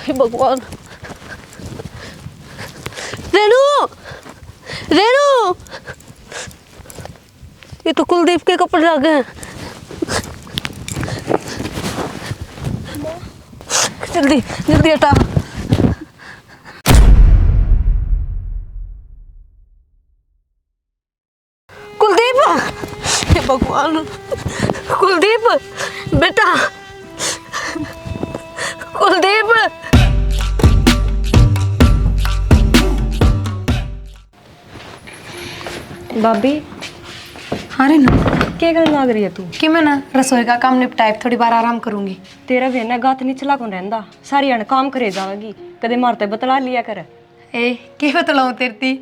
हे भगवान। रेनू, रेनू, ये तो कुलदीप के कपड़े लग गए। जल्दी जल्दी हटा। कुलदीप, हे भगवान, कुलदीप बेटा, कुलदीप। भाभी। हाँ रे ना, क्या गल लाग रही है तू? कि मैं ना रसोई का काम निपटाए थोड़ी बार आराम करूंगी। तेरा भी है ना गात नहीं चला कौन रहंदा, सारी अन काम करे जाएगी, कदे मारते बतला लिया कर। ए क्या बतलाऊं तेरी,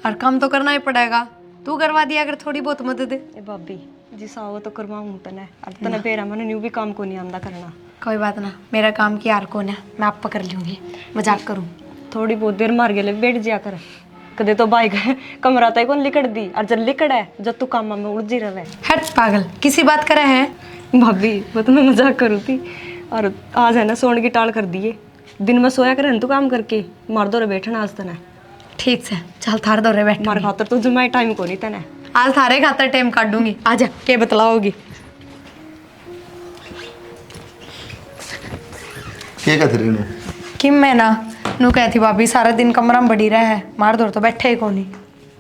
हर काम तो करना ही पड़ेगा। तू करवा दिया अगर थोड़ी बहुत मदद। ए भाभी जिस आओ तो करवाऊं तने, अब तने बेरा मन न्यू भी काम को नहीं आंदा करना। कोई बात ना, मेरा काम की हार कौन है, मैं आप पकड़ लूंगी, मजाक करूँ। थोड़ी बहुत देर मार गए बैठ जा कर, कदे तो बाइक कमरा तक कौन लिकड़ दी, और जब लिकड़ है जब तू काम में उलझी रहे। हट पागल, किसी बात करे है। भाभी वो तो मैं मजाक करूँ थी, और आज है ना सोने की टाल कर दिए, दिन में सोया करे तू काम करके, मार दो रे बैठना आज तने। ठीक से चल थार दो रे बैठ, मार खातर तो जमाई टाइम को नहीं तने, आज थारे खातर टाइम काट दूंगी। आजा के बतलाओगी। क्या कहते रही नु? कि मैं ना नू कहती भाभी सारा दिन कमरा में बड़ी रहा है, मार दो तो बैठे ही कोनी।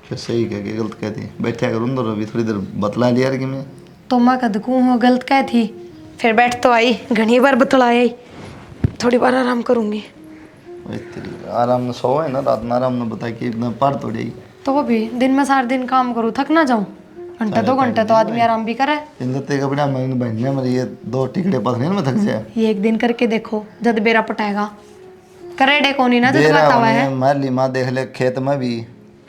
फिर सही कह के गलत कहती, बैठा करूँ तो अभी थोड़ी देर बतला लिया कि मैं तो माँ कदकू हो गलत कहती, फिर बैठ तो आई, घनी बार बतलाया, थोड़ी बार आराम करूंगी। वही तेरी आराम में सो है ना, रात में आराम में बता कि इतना पढ़ तो जाएगी। तो भी दिन में सारा दिन काम करूँ थक ना जाऊँ, घंटा 2 घंटे तो आदमी आराम भी करे। इन लत्ते कपड़े में बहने मेरे ये 2 टिकड़े पथने में थक जाए। ये एक दिन करके देखो, जब बेरा पटाएगा करेडे कोनी ना जब बेरा बतावा है। माली माँ देख ले खेत में भी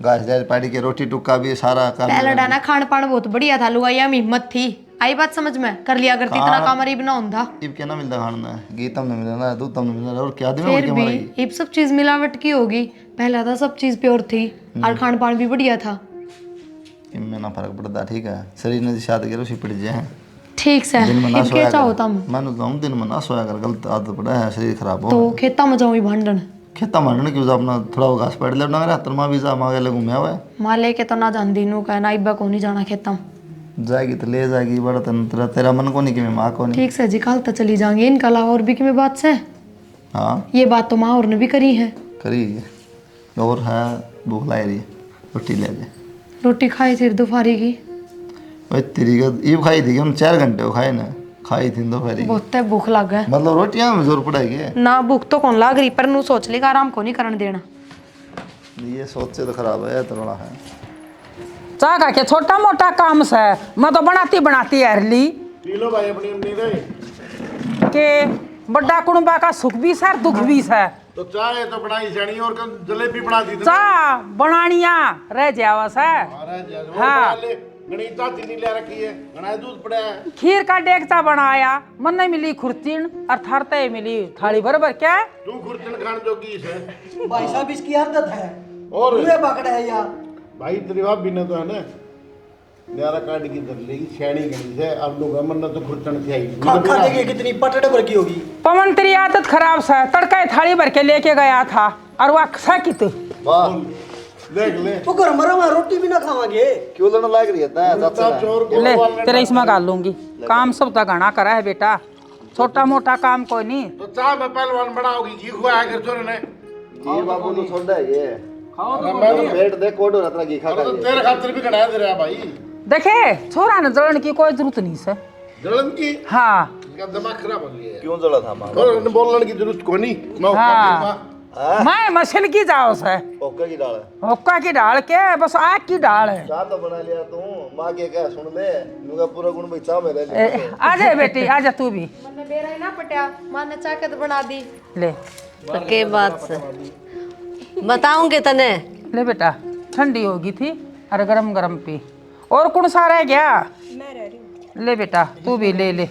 घास झास पाड़ी के रोटी टुक्का भी सारा काम। पहला डाना खान पान बहुत बढ़िया था, लुगाइया में हिम्मत थी, आई बात समझ में, कर लिया करती, इतना काम अरीब ना होता। इब क्या ना मिलता खाना में, घी तम नहीं मिलना, दूध तम नहीं मिलना, और क्या दिन फिर भी इब सब चीज मिलावट की होगी, पहला था सब चीज प्योर थी और खान पान भी बढ़िया था। इनमें ना फर्क पड़ता, ठीक है, शरीर ने शादी करो उसी पड़ जाए। ठीक से दिन में ना इब सोया क्या कर, होता मैं कहूँ दिन में ना सोया कर, गलत आदत पड़ा है, शरीर खराब हो। तो खेता में जाऊँ भांडन, खेता मारने क्यों अपना थोड़ा वो घास पेड़ ले ना रात में भी जा मांगे ले घूमया हुआ है। माँ लेके तो ना जान दीनू का ना, इब्बा को नहीं जाना खेता में। जाएगी तो ले जाएगी, बड़ा तेरा तेरा मन को नहीं कि मैं माँ को नहीं। ठीक से जी, कल तो चली जाएंगे, इनका अलावा और भी कि मैं बात से। हाँ ये बात तो माँ और ने भी करी है। करी है, और है भूख लाई रही, रोटी ले जाए। रोटी खाई थी दोपहरी की, भाई तेरी का ये खाई थी कि हम 4 घंटे को खाए ना, खाई थी दोपहर की। बहुत भूख लग गए मतलब रोटियां में जोर पड़ाएगी ना, भूख तो कौन लाग रही, पर नू सोच लेगा आराम को नहीं करने देना। ये सोच से तो खराब है, थोड़ा है चाह का के छोटा मोटा काम से मैं तो बनाती बनाती हरली पी लो भाई अपनी अपनी दे। के बड़ा कुणबा का सुख भी सर दुख भी है। तो चाय तो बनाई जानी और कल जलेबी बना दी थी। चाह बनानिया रह जावा से। हाँ गणिता चीनी ले रखी है, गणाय दूध पड़ा है। खीर का डेगचा बनाया, मन नहीं मिली खुर्चीन और थरते मिली थाली बराबर। क्या तू खुर्चन खान जोगी है भाई साहब, इसकी आदत है और पूरे पकड़ है यार। भाई तेरी बाप भी न तो है ना, न्यारा काट की धर लेगी छेड़ी गई से, अब लोग अमन न तो खुर्चन थी आई खा देखिए कितनी पटड़े भर की होगी। पवन तेरी आदत खराब सा, तड़का थाली भर के लेके गया था और वह अक्सा की तू देख ले तो घर मरा रोटी भी ना खावांगे। क्यों लड़ना लाग रही है चोर ले तेरे इसमें गाल लूंगी। काम सब तो घना करा है बेटा, छोटा मोटा काम कोई नहीं। तो चाय में पहलवान बनाओगी, घी खुआ कर छोरे ने। ये बाबू तो छोड़ दे, ये खाओ तो पेट देख कोडो रत्ना घी खा तो तेरे खातिर भी गणाया दे रहा है भाई। देखे छोरा ने जलन की कोई जरूरत नहीं से। जलन की हाँ इसका दिमाग खराब हो गया है। क्यों जला था मां? और बोलने की जरूरत को नहीं। हाँ। मैं मछली की जाओ से ओका की दाल है, हुक्का की डाल के बस आग की डाल है। चाह तो बना लिया तू, मां के क्या सुन ले, नुका पूरा गुण भाई चाह में रह ले। आजा बेटी आजा तू भी मैंने बेरा ही ना पटिया, माँ ने चाकत बना दी। ले तो के बात से बताऊंगे तने। ले बेटा, ठंडी होगी थी अरे गरम गरम पी। और कौन सा रह गया? मैं रह रही हूँ। ले बेटा तू भी ले ले,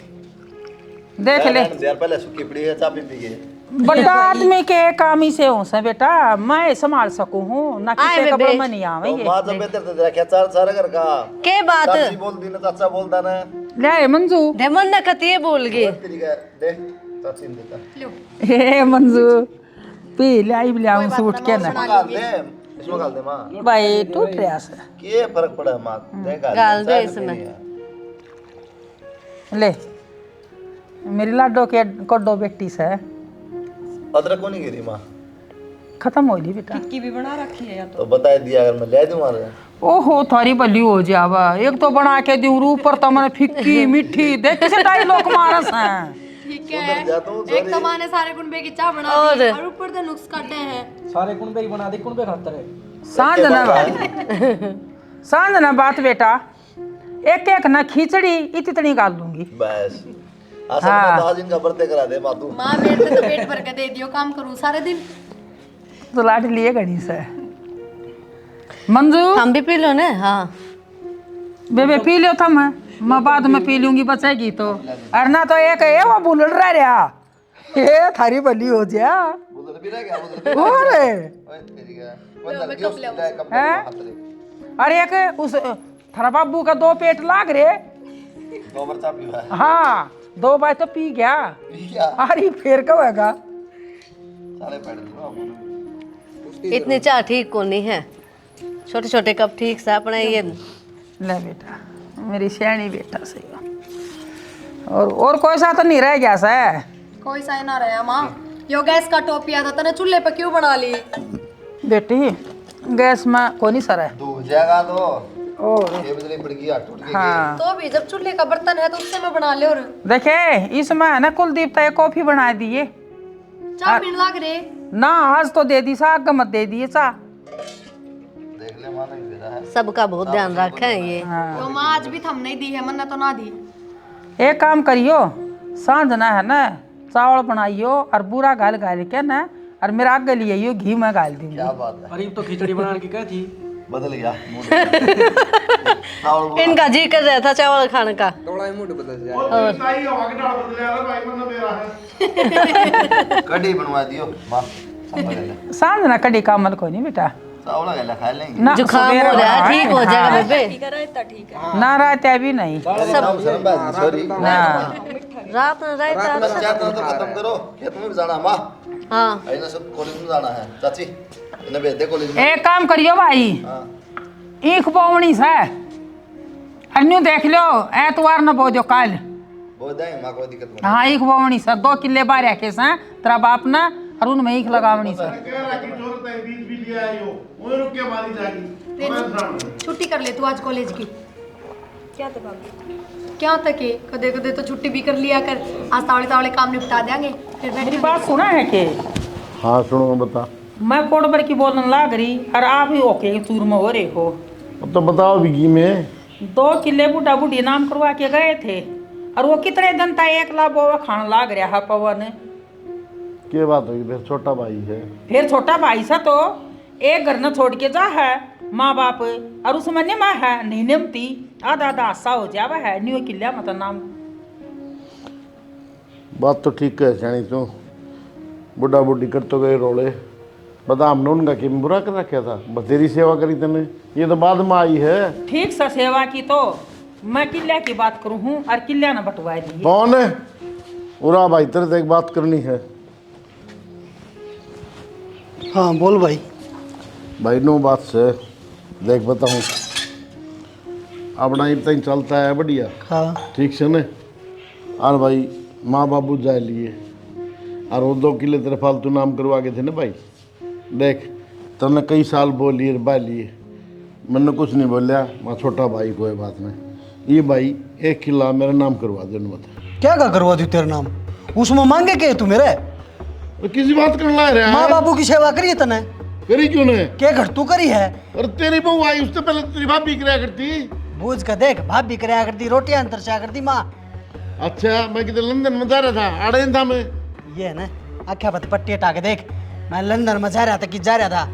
देख ले। यार पहले सूखी पड़ी है, चाह पी पी के बड़ा आदमी के काम ही से हूँ बेटा, मैं संभाल सकूँ हूँ ना, किसी का बड़ा नहीं आवेंगे। मां जब बेहतर दे रखा चार चार घर का के बात चाची बोल दी ना, चाचा बोलता ना, ले मंजू ढेमन न कतिए बोल गए। तेरी का दे चाची ने देता। हे मंजू पी लाई लिया सूट के ना गाल दे इसमें गाल दे माँ भाई टूट रहा से के फर्क पड़ा माँ दे गाल दे इसमें। ले मेरी लाडो के को दो बेटी से अदरक को नहीं गिरी माँ खत्म हो गई बेटा की भी बना रखी है या तो बता दिया अगर मैं ले दूँ मारे ओहो थारी बल्ली हो जावा एक तो बना के दूं ऊपर तो मैंने फिक्की मीठी देख किसे डायलॉग मारस हैं ठीक है एक तो माने सारे कुनबे की चाय बना और? दी और ऊपर से नुक्स काटे हैं सारे कुनबे की बना दी कुनबे खातर है। सांझ ना बात सांझ ना बात बेटा एक एक ना खिचड़ी इतनी गाल दूंगी बस असल में तो आज इनका बर्थडे करा दे माँ तू माँ मेरे से तो पेट भर के दे दियो काम करूँ सारे दिन। तो लाट लिए गणी से मंजू हम भी पी लो ना। हाँ बेबे पी लो थम मैं बाद में पी लूंगी बचेगी तो अरे ना तो एक है वो बुलड़ रहा ये थारी बली हो जा उधर भी रह गया उधर और ओए तेरी का बंदर की उसकी ले कब अरे एक उस थारा बाबू का 2 पेट लाग रे 2 बार चा पीवा है हाँ 2 बार तो पी गया क्या अरे फिर कब होगा साले पैड दो इतनी चाय ठीक को नहीं है, छोटे छोटे कप ठीक से अपने ये। ले बेटा मेरी शैनी बेटा सही और कोई सा तो नहीं रह गया सा कोई सा ना रहा माँ यो गैस का टोपिया था तने चूल्हे पे क्यों बना ली। बेटी गैस में कोई नहीं सर है दूध जाएगा तो और ये बिजली पड़ गई टूट गई हाँ तो भी जब चूल्हे का बर्तन है तो उससे मैं बना ले। और देखे इसमें है ना कुलदीप तय कॉफी बना दिए चाय पीने लाग रे ना आज तो दे दी सा मत दे दिए सा देख ले माना भी दे रहा है सबका बहुत ध्यान रखे हैं ये। तो माँ आज भी थम नहीं दी है मन्ना तो ना दी। एक काम करियो सांझ ना है ना चावल बनाइयो और पूरा गाल गाल के ना और मेरा आगे लिए यो घी में गाल दूंगी क्या बात है अरे तो खिचड़ी बनाने की क्या थी। बदल गया इनका जी कर रहा था चावल खाने का। कड़ी बनवा दियो माँ संभाल ले सांझ ना कड़ी का अमल कोई नहीं बेटा चावल गला खा लेंगे ना जुकाम हो सवेरे रहा है, बनाए ठीक हो जाएगा बेबे। ना रहते भी नहीं सॉरी ना रात में रहता बस चार तो खत्म करो खेत में भी जाना माँ हाँ ऐना सब कॉलेज में जाना है चाची इन्हें भेज दे कॉलेज में एक काम करियो भाई हाँ ईख बोवनी से अन्यू देख लो एतवार न बोझो काल बहुत देंगे माँ कोई दिक्कत नहीं हाँ ईख बोवनी से 2 किले बार रखे से तेरा बाप ना और उनमें ईख लगावनी से छुट्टी कर ले तू आज कॉलेज की। क्या तक है कदे कदे तो छुट्टी भी कर लिया कर। आज तावड़े तावड़े काम निपटा देंगे फिर मेरी बैठ बात सुना है कि हाँ सुनो बता मैं कोडबर की बोलने लाग रही और आप ही ओके चूर में हो रहे हो अब तो बताओ बिगी में 2 किले बूढ़ा बूढ़ी नाम करवा के गए थे और वो कितने दिन तक 1 लाख बोवा खान लाग रहा है पवन क्या बात होगी फिर छोटा भाई है फिर छोटा भाई सा तो एक घर न छोड़ के जा है माँ बाप और उसमें निमा है नहीं निमती आधा आधा हासा हो जावा है न्यू किल्या मत नाम बात तो ठीक है जानी तू बुढ़ा बुढ़ी कर तो गए रोले बता हमने उनका कि बुरा कर रखा था बस तेरी सेवा करी तने ये तो बाद में आई है ठीक सा सेवा की तो मैं किल्या की बात करूँ हूँ और किल्या न बटवा दिए कौन है उरा भाई तेरे से एक बात करनी है हाँ बोल भाई। भाई नो बात से देख बताऊँ अपना इतना ही चलता है बढ़िया हाँ ठीक से न और भाई माँ बाबू जाए लिए और वो 2 किले तेरे फालतू नाम करवा के थे ना भाई देख तने कई साल बोलिए बा लिए मैंने कुछ नहीं बोलिया मैं छोटा भाई कोई बात नहीं ये भाई 1 किला मेरा नाम करवा दे बता क्या करवा दूँ तेरा नाम उसमें मांगे के तू मेरे तो किसी बात कर ला रहा माँ है बाबू की सेवा करी तने करी क्यों ने क्या घर तू करी है। और तेरी बहू आई उससे पहले तेरी भाभी कराया करती बूझ कर देख भाभी कराया करती रोटियां अंतर से करती माँ। अच्छा मैं किधर लंदन में जा रहा था आड़े था मैं ये है ना आख्या बत पट्टी हटा के देख मैं लंदन में जा रहा था कि जा रहा था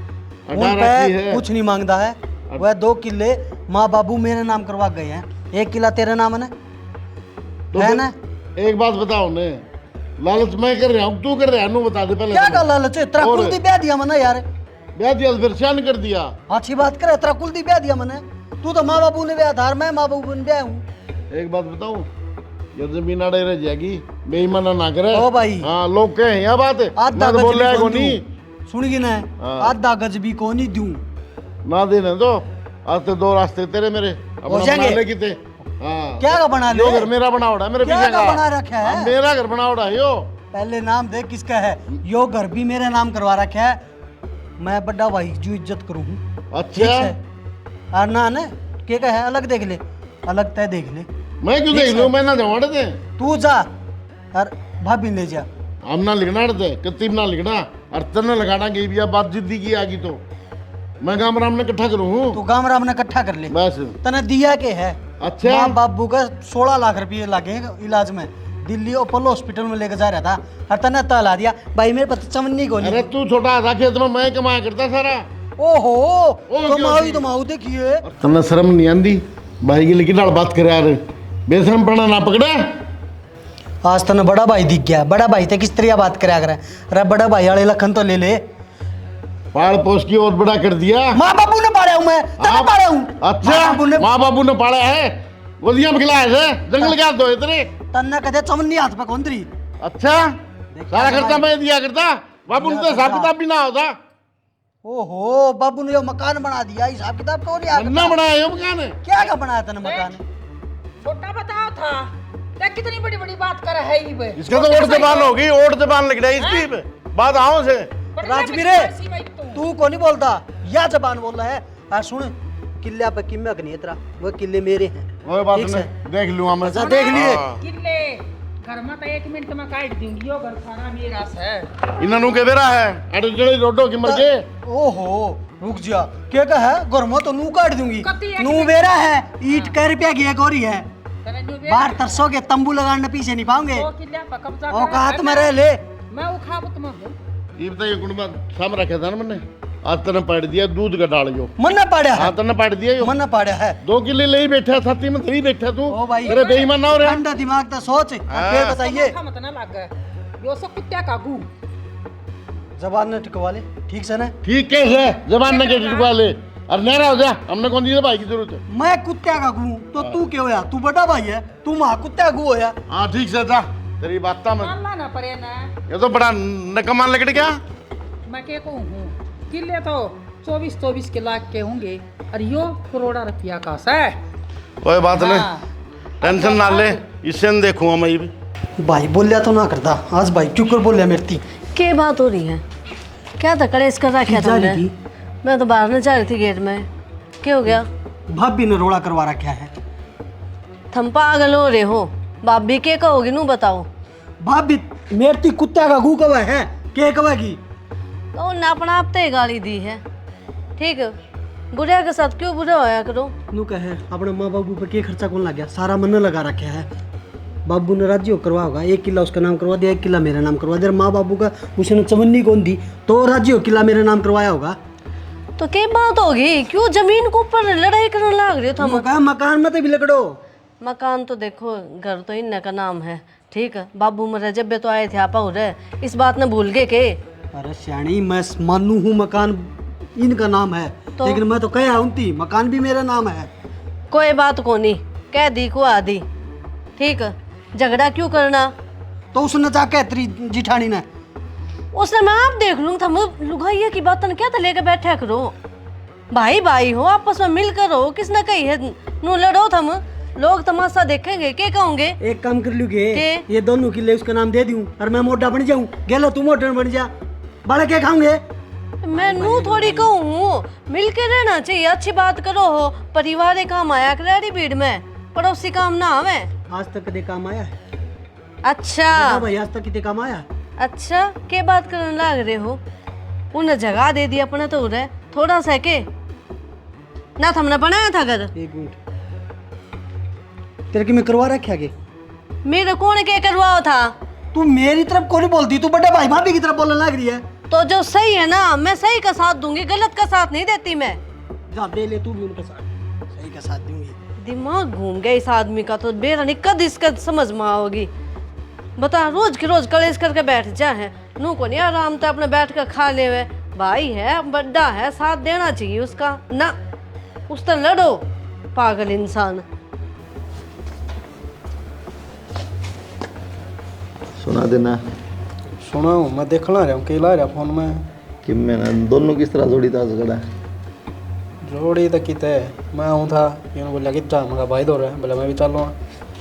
उन हटा पे रखी है। कुछ नहीं मांगता है वह 2 किले माँ बाबू मेरे नाम करवा गए हैं 1 किला तेरे नाम है तो है फिर ना। एक बात बताओ ने लालच मैं कर रहा हूँ तू कर रहा है नु बता दे पहले क्या तो। कर लालच है तेरा और- कुल दी ब्याह दिया मैंने यार ब्याह दिया तो फिर शान कर दिया अच्छी बात करे तेरा कुल दी ब्याह दिया मैंने तू तो माँ बाबू ने ब्याह था और मैं माँ बाबू ने ब्याह हूँ। एक बात बताऊं ये जमीन अड़े रह जाएगी बेईमाना ना करे ओ भाई। हाँ लोग कहे यहाँ बात है आधा मैं तो गज बोल रहा है लिख कोनी सुन गई ना आधा गज भी को नहीं दूं ना देने दो, आज तो दो रास्ते तेरे मेरे, अपना जाएंगे। बना ले किते। हाँ क्या का बना ले यो घर मेरा बनावड़ा है, मेरे क्या पीछे का का बना रखा है? हाँ, मेरा घर बनावड़ा है यो। पहले नाम देख किसका है। यो घर भी मेरे नाम करवा रखा है, मैं बड़ा भाई जो इज्जत करूँ ठीक अच्छा है। और ना ना के का है अलग देख ले, अलग तय देख ले। मैं क्यों देख लूं, मैं ना जवाड़े दे, तू जा और भाभी ले जा। हम ना लिखना दे, कत्तीब ना लिखना, और तने लगाना गई भी बात जिद्दी की आगी तो मैं गांव राम ने इकट्ठा करूँ तू गांव राम ने इकट्ठा कर ले। बस। तने दिया के है अच्छा। माँ बाबू का 16 लाख रुपये लगे इलाज में, दिल्ली अपोलो हॉस्पिटल में लेकर जा रहा था, और तने तला दिया भाई मेरे पता चमन्नी को अरे तू छोटा था खेत में, मैं कमाया करता सारा। ओहो क्यों कमाई जी? तो माऊ देखिए। तने शर्म नहीं आंदी भाई की लेकिन बात करे यार, बेशरम पढ़ना ना पकड़े। आज तने बड़ा भाई दिख गया, बड़ा भाई थे किस तरह बात करा करे। अरे बड़ा भाई वाले लखन तो ले ले। पाल पोस की और बड़ा कर दिया। माँ बाबू ने पाड़ा हूँ मैं, तने पाड़ा हूँ। अच्छा माँ बाबू ने पाला है, गोदियां में खिलाया है, जंगल क्या दो इतने। तन्ने कदे चमन्नी हाथ पे कौन तरी। अच्छा सारा खर्चा मैं दिया करता, बाबू ने तो हिसाब किताब भी ना होता। ओहो बाबू ने जो मकान बना दिया, हिसाब किताब कौन यार बन्ना बनाया यो मकान है। क्या का बनाया तने मकान। छोटा बताओ था क्या कितनी बड़ी बड़ी बात कर है ये बे। इसका तो ओट जबान होगी, ओट जबान लग रहा है इसकी बात आओ से। राजवीरे तू को नहीं बोलता, या जबान बोल रहा है। और सुन किले पे कीमत नहीं तेरा, वो किले मेरे हैं। कोई बात ठीक नहीं, देख लूंगा मैं। जा देख लिए। किले घर में तो 1 मिनट में काट दूंगी, यो घर सारा मेरा है। इन्होंने के बेरा है अरे जड़े रोडो की मर के। ओहो रुक जा, क्या का है गोरमा तो नू काट दूंगी। कती है नू बेरा है, ईट कै रुपया की एक और ही है। तेरे न्यू बे बाहर तरसोगे तंबू लगाने पीछे नहीं पाओगे। वो किले पर कब्जा ओ कर कहा में रह ले। मैं उखा तुम ये बताइए कुंडमा साम रखा था ना मैंने, आज तने पाड़ दिया दूध का डाल यो। मन ना पाड़ा है, हाँ तने पाड़ दिया यो। मन ना पाड़ा है। 2 किले ले ही बैठा, छाती में थी बैठा तू। ओ भाई तेरे बेईमान ना हो रहा। ठंडा दिमाग तो सोच। फिर बताइए मत ना लग यो सब कुत्ते का गू जबान न टिकवा ले ठीक से ना। ठीक कैसे जबान न के टिकवा ले, और नहरा हो जा, हमने कौन दी भाई की जरूरत है। मैं कुत्ते का गू तो तू क्यों होया, तू बड़ा भाई है, तू माँ कुत्ते का गू होया। हाँ ठीक से जा, तेरी बात था मैं, अल्लाह ना परे ना। ये तो बड़ा नकमान लकड़ी क्या। मैं क्या कहूँ किले तो 24 के लाख के होंगे, और यो करोड़ा रुपया का है। कोई बात नहीं, हाँ। टेंशन ना ले, इससे न देखूंगा मैं भी। भाई बोलिया तो ना करता, आज भाई क्यों कर बोलिया मेरी थी। क्या बात हो रही है, क्या था कलेश कर रखा जा था रही थी? मैं तो बाहर न जा रही थी गेट में। क्या हो गया, भाभी ने रोड़ा करवा रखा है। थम पागल हो रहे हो, भाभी के कहोगी नू बताओ। भाभी मेरी थी कुत्ते का गू कवा है, के कवा की। तो उन्हें अपना आप ते गाली दी है, ठीक है, बुढ़िया के साथ क्यों बुरा होया करो। नू कहे अपने माँ बाबू पे के खर्चा कौन लग गया, सारा मन लगा रखा है। बाबू ने राज्य करवा होगा, 1 किला उसका नाम करवा दिया, 1 किला मेरा नाम करवा दिया। माँ बाबू का उसने चवन्नी कौन दी, तो राज्य किला मेरा नाम करवाया होगा। तो क्या बात होगी, क्यों जमीन के ऊपर लड़ाई करने लग रहे हो थम। कहा मकान में तो भी लकड़ो। मकान तो देखो, घर तो इन का नाम है, ठीक है, बाबू मरे जब तो आए थे आप रे, इस बात ने भूल गए के। अरे श्याणी मैं मानू हूँ मकान इनका नाम है, तो? लेकिन मैं तो कह आऊँगी मकान भी मेरा नाम है। कोई बात को नहीं, कह दी को आदि, ठीक है, झगड़ा क्यों करना। तो उसने जाके तेरी जिठानी ने उसने मैं आप देख लूंगा, थम लुगाइया की बात क्या था लेकर बैठा करो, भाई भाई हो, आपस में मिलकर हो, किसने कही है नू लड़ो थम, लोग तमाशा देखेंगे, क्या कहोगे। एक काम कर लूगे, के? ये दोनों किले उसका नाम दे दूं और मैं मोटा बन जाऊं, गेलो तू मोटा बन जा, बड़ा क्या खाऊंगे। मैं नू थोड़ी कहूँ, मिल के रहना चाहिए, अच्छी बात करो हो, परिवार काम आया करे भीड़ में, पड़ोसी काम ना आवे। आज तक कदे काम आया है अच्छा भाई, आज तक कितने काम आया। अच्छा, क्या बात करने लग रहे हो, उन्हें जगह दे दी अपने तो रहे थोड़ा सा के ना, हमने बनाया था घर। 1 मिनट तेरे की मैं करवा रखा के, मेरे कौन के करवाओ था। तू मेरी तरफ कौन बोलती, तू बड़ा भाई भाभी की तरफ बोलने लग रही है। तो जो सही है ना, मैं सही का साथ दूंगी, गलत का साथ नहीं देती मैं। जा दे ले तू भी उनका साथ, सही का साथ दूंगी। दिमाग घूम गया इस आदमी का, तो बेरा नहीं कद इसका समझ में आओगी। बता, रोज के रोज कलेश करके बैठ जा है, नू को नहीं आराम तो अपने बैठ कर खा ले वे, भाई है बड़ा है, साथ देना चाहिए उसका ना, उस तो लड़ो पागल इंसान। सुना देना। सुना मैं देखना रहा हूँ, के ला रहा फोन में। कि मैंने दोनों किस तरह जोड़ी था झगड़ा? जोड़ी तो किते मैं हूँ था, इन्होंने बोला कि जा, मगा भाई दो रहा है, बोला मैं भी चल रहा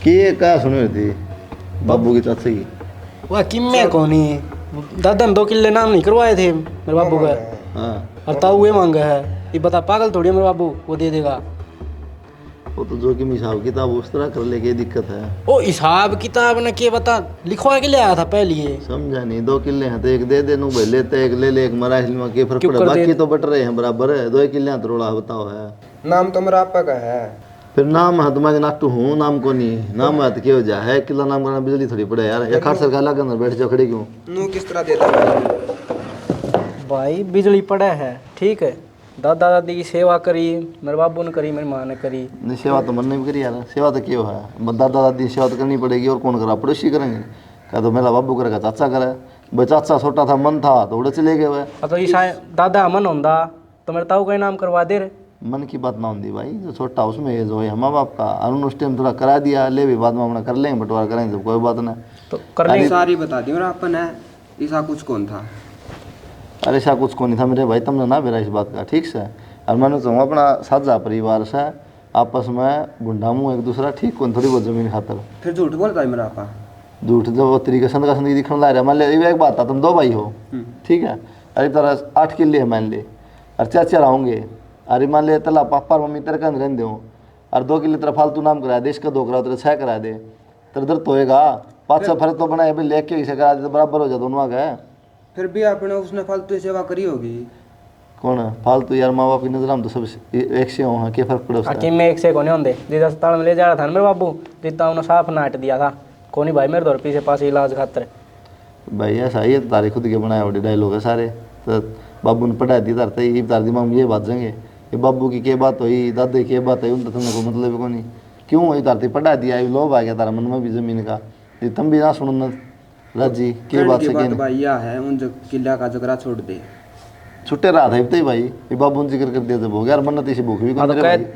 कि ये क्या सुनी हुई थी बाबू की चाची की? वह किम्मे कोनी दादा ने 2 किले नाम नहीं करवाए थे मेरे बाबू का, हाँ और ताऊ ये मांगा है, ये बता पागल थोड़ी है मेरे बाबू, वो दे देगा। वो तो जो कि हिसाब किताब उस तरह कर ले, के दिक्कत है। ओ हिसाब किताब ने के बता लिखवा के ले आया था पहले ये। समझा नहीं, 2 किले हैं तो एक दे दे, नु भाई लेते एक ले ले, एक मरा में के फर्क क्यों पड़े, कर दे? बाकी तो बट रहे हैं बराबर है। 2 किले हैं तो रोड़ा बताओ है। नाम तो मेरा आपका का है। फिर नाम है तुम्हारे नाटू हूँ, नाम को नहीं नाम है तो क्या हो जा है, किला नाम करना बिजली थोड़ी पड़े यार, या खाट सरकार के अंदर बैठ जाओ खड़े क्यों? नू किस तरह देता है भाई बिजली पड़ा है, ठीक है, दादा दादी की सेवा करी, मेरे बाबू ने करी, मेरी माँ ने करी। नहीं सेवा तो मन ने भी करी यार, सेवा तो क्यों है, दादा दादी सेवा तो करनी पड़ेगी, और कौन करा? पड़ोसी करेंगे। क्या तो मेरा बाबू करेगा, चाचा करे, भाई चाचा छोटा था मन था तो उड़े चले गए वह। तो ये दादा मन होंदा तो मेरे ताऊ का नाम करवा दे रे। मन की बात ना होती भाई, जो छोटा उसमें ये जो है माँ बाप का अरुण उस टाइम थोड़ा करा दिया, ले भी बाद में अपना कर लेंगे, बंटवारा करेंगे जब, कोई बात नहीं। तो करने सारी बता दी मेरा अपन है, ऐसा कुछ कौन था? अरे ऐसा कुछ को नहीं था मेरे भाई, तुमने ना बेरा इस बात का, ठीक से। और मैंने तो अपना साझा परिवार से आपस में गुंडामू एक दूसरा, ठीक कौन थोड़ी बहुत जमीन खातर। फिर झूठ बोलता है मेरा आपा? झूठ जो तरीके संद का संदी दिखने ला रहा है। मान लिया एक बात था, तुम 2 भाई हो, ठीक है, अरे तरह 8 किले है मान ले, और चाचा रहोगे, अरे मान ले तला पापा और मम्मी तेरे का रहने दो, और 2 किले तेरा फालतू नाम करा दे, इसका 2 करा तेरे 6 करा दे, तेरे दर्द तो होएगा। 5 फर्क तो बनाए भाई, लेके इसे करा दे तो बराबर हो जाए दोनों आ गए। फिर भी आपने उसने फालतू सेवा करी होगी। कौन है फालतू यार? माँ बाप की नजर हम तो सब एक से हो, क्या फर्क पड़े उसका? कि मैं एक से कोने होंदे, जिस अस्पताल में ले जा रहा था ना मेरे बाबू, जितना उन्होंने साफ नाट दिया था, कोनी भाई मेरे दौर पीछे पास इलाज खातर। भाई ऐसा ये तारे खुद के बनाए हुए डायलॉग है सारे, तो बाबू ने पढ़ा दी तारते ये तार दिमाग में ये बात जाएंगे, ये बाबू की क्या बात हुई, दादे की बात हुई, उनका तुमने को मतलब को नहीं, क्यों हुई तारती पढ़ा दिया, लोभ आ गया तारा मन में भी जमीन का, ये तुम भी ना सुनो न राजी के बात से बात भाई यह है उन जो किला का जगरा छोड़ दे, छुट्टे रहा था तो भाई, ये बाबू ने जिक्र कर दिया जब हो गया, और मन्नत इसी भूख भी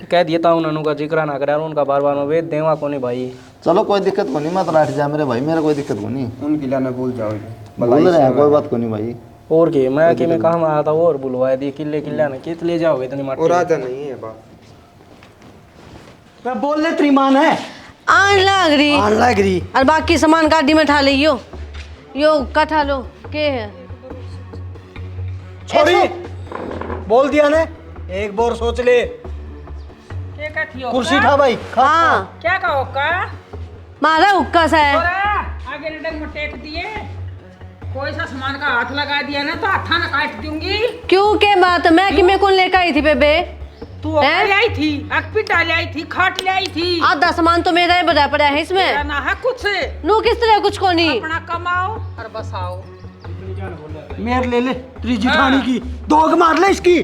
कह दिया था उन्होंने का जिक्र ना करे, उनका बार बार में वेद देवा को नहीं भाई। चलो कोई दिक्कत को नहीं, मैं तो राठ जा मेरे भाई, मेरा कोई दिक्कत को नहीं, उन किला ने भूल जाओगे, बोल रहे हैं कोई बात को नहीं भाई। और के मैं कि मैं कहाँ आया था और बुलवाया दिए किले किला ना कित ले जाओगे इतनी मार। और राजा नहीं है बात, मैं बोल ले त्रिमान है आन लाग रही, आन लग रही, और बाकी सामान गाड़ी में ठा लियो, यो कठा लो के है छोड़ी बोल दिया ने, एक बार सोच ले, क्या कहती हो कुर्सी ठा भाई। हाँ क्या कहो का? मारा हुक्का सा है, थोड़ा आगे डंग में टेक दिए, कोई सा सामान का हाथ लगा दिया ना तो हाथा ना काट दूंगी। क्यों के बात मैं कि मैं कौन लेकर आई थी बेबे? तू ले आई थी, अकपिटा ले आई थी, खाट ले आई थी, आधा सामान तो मेरा ही बड़ा पड़ा है इसमें, तेरा ना है कुछ, नू किस तरह कुछ को नहीं। अपना कमाओ और बसाओ। मेर ले ले तेरी जिठानी की, दोग मार ले इसकी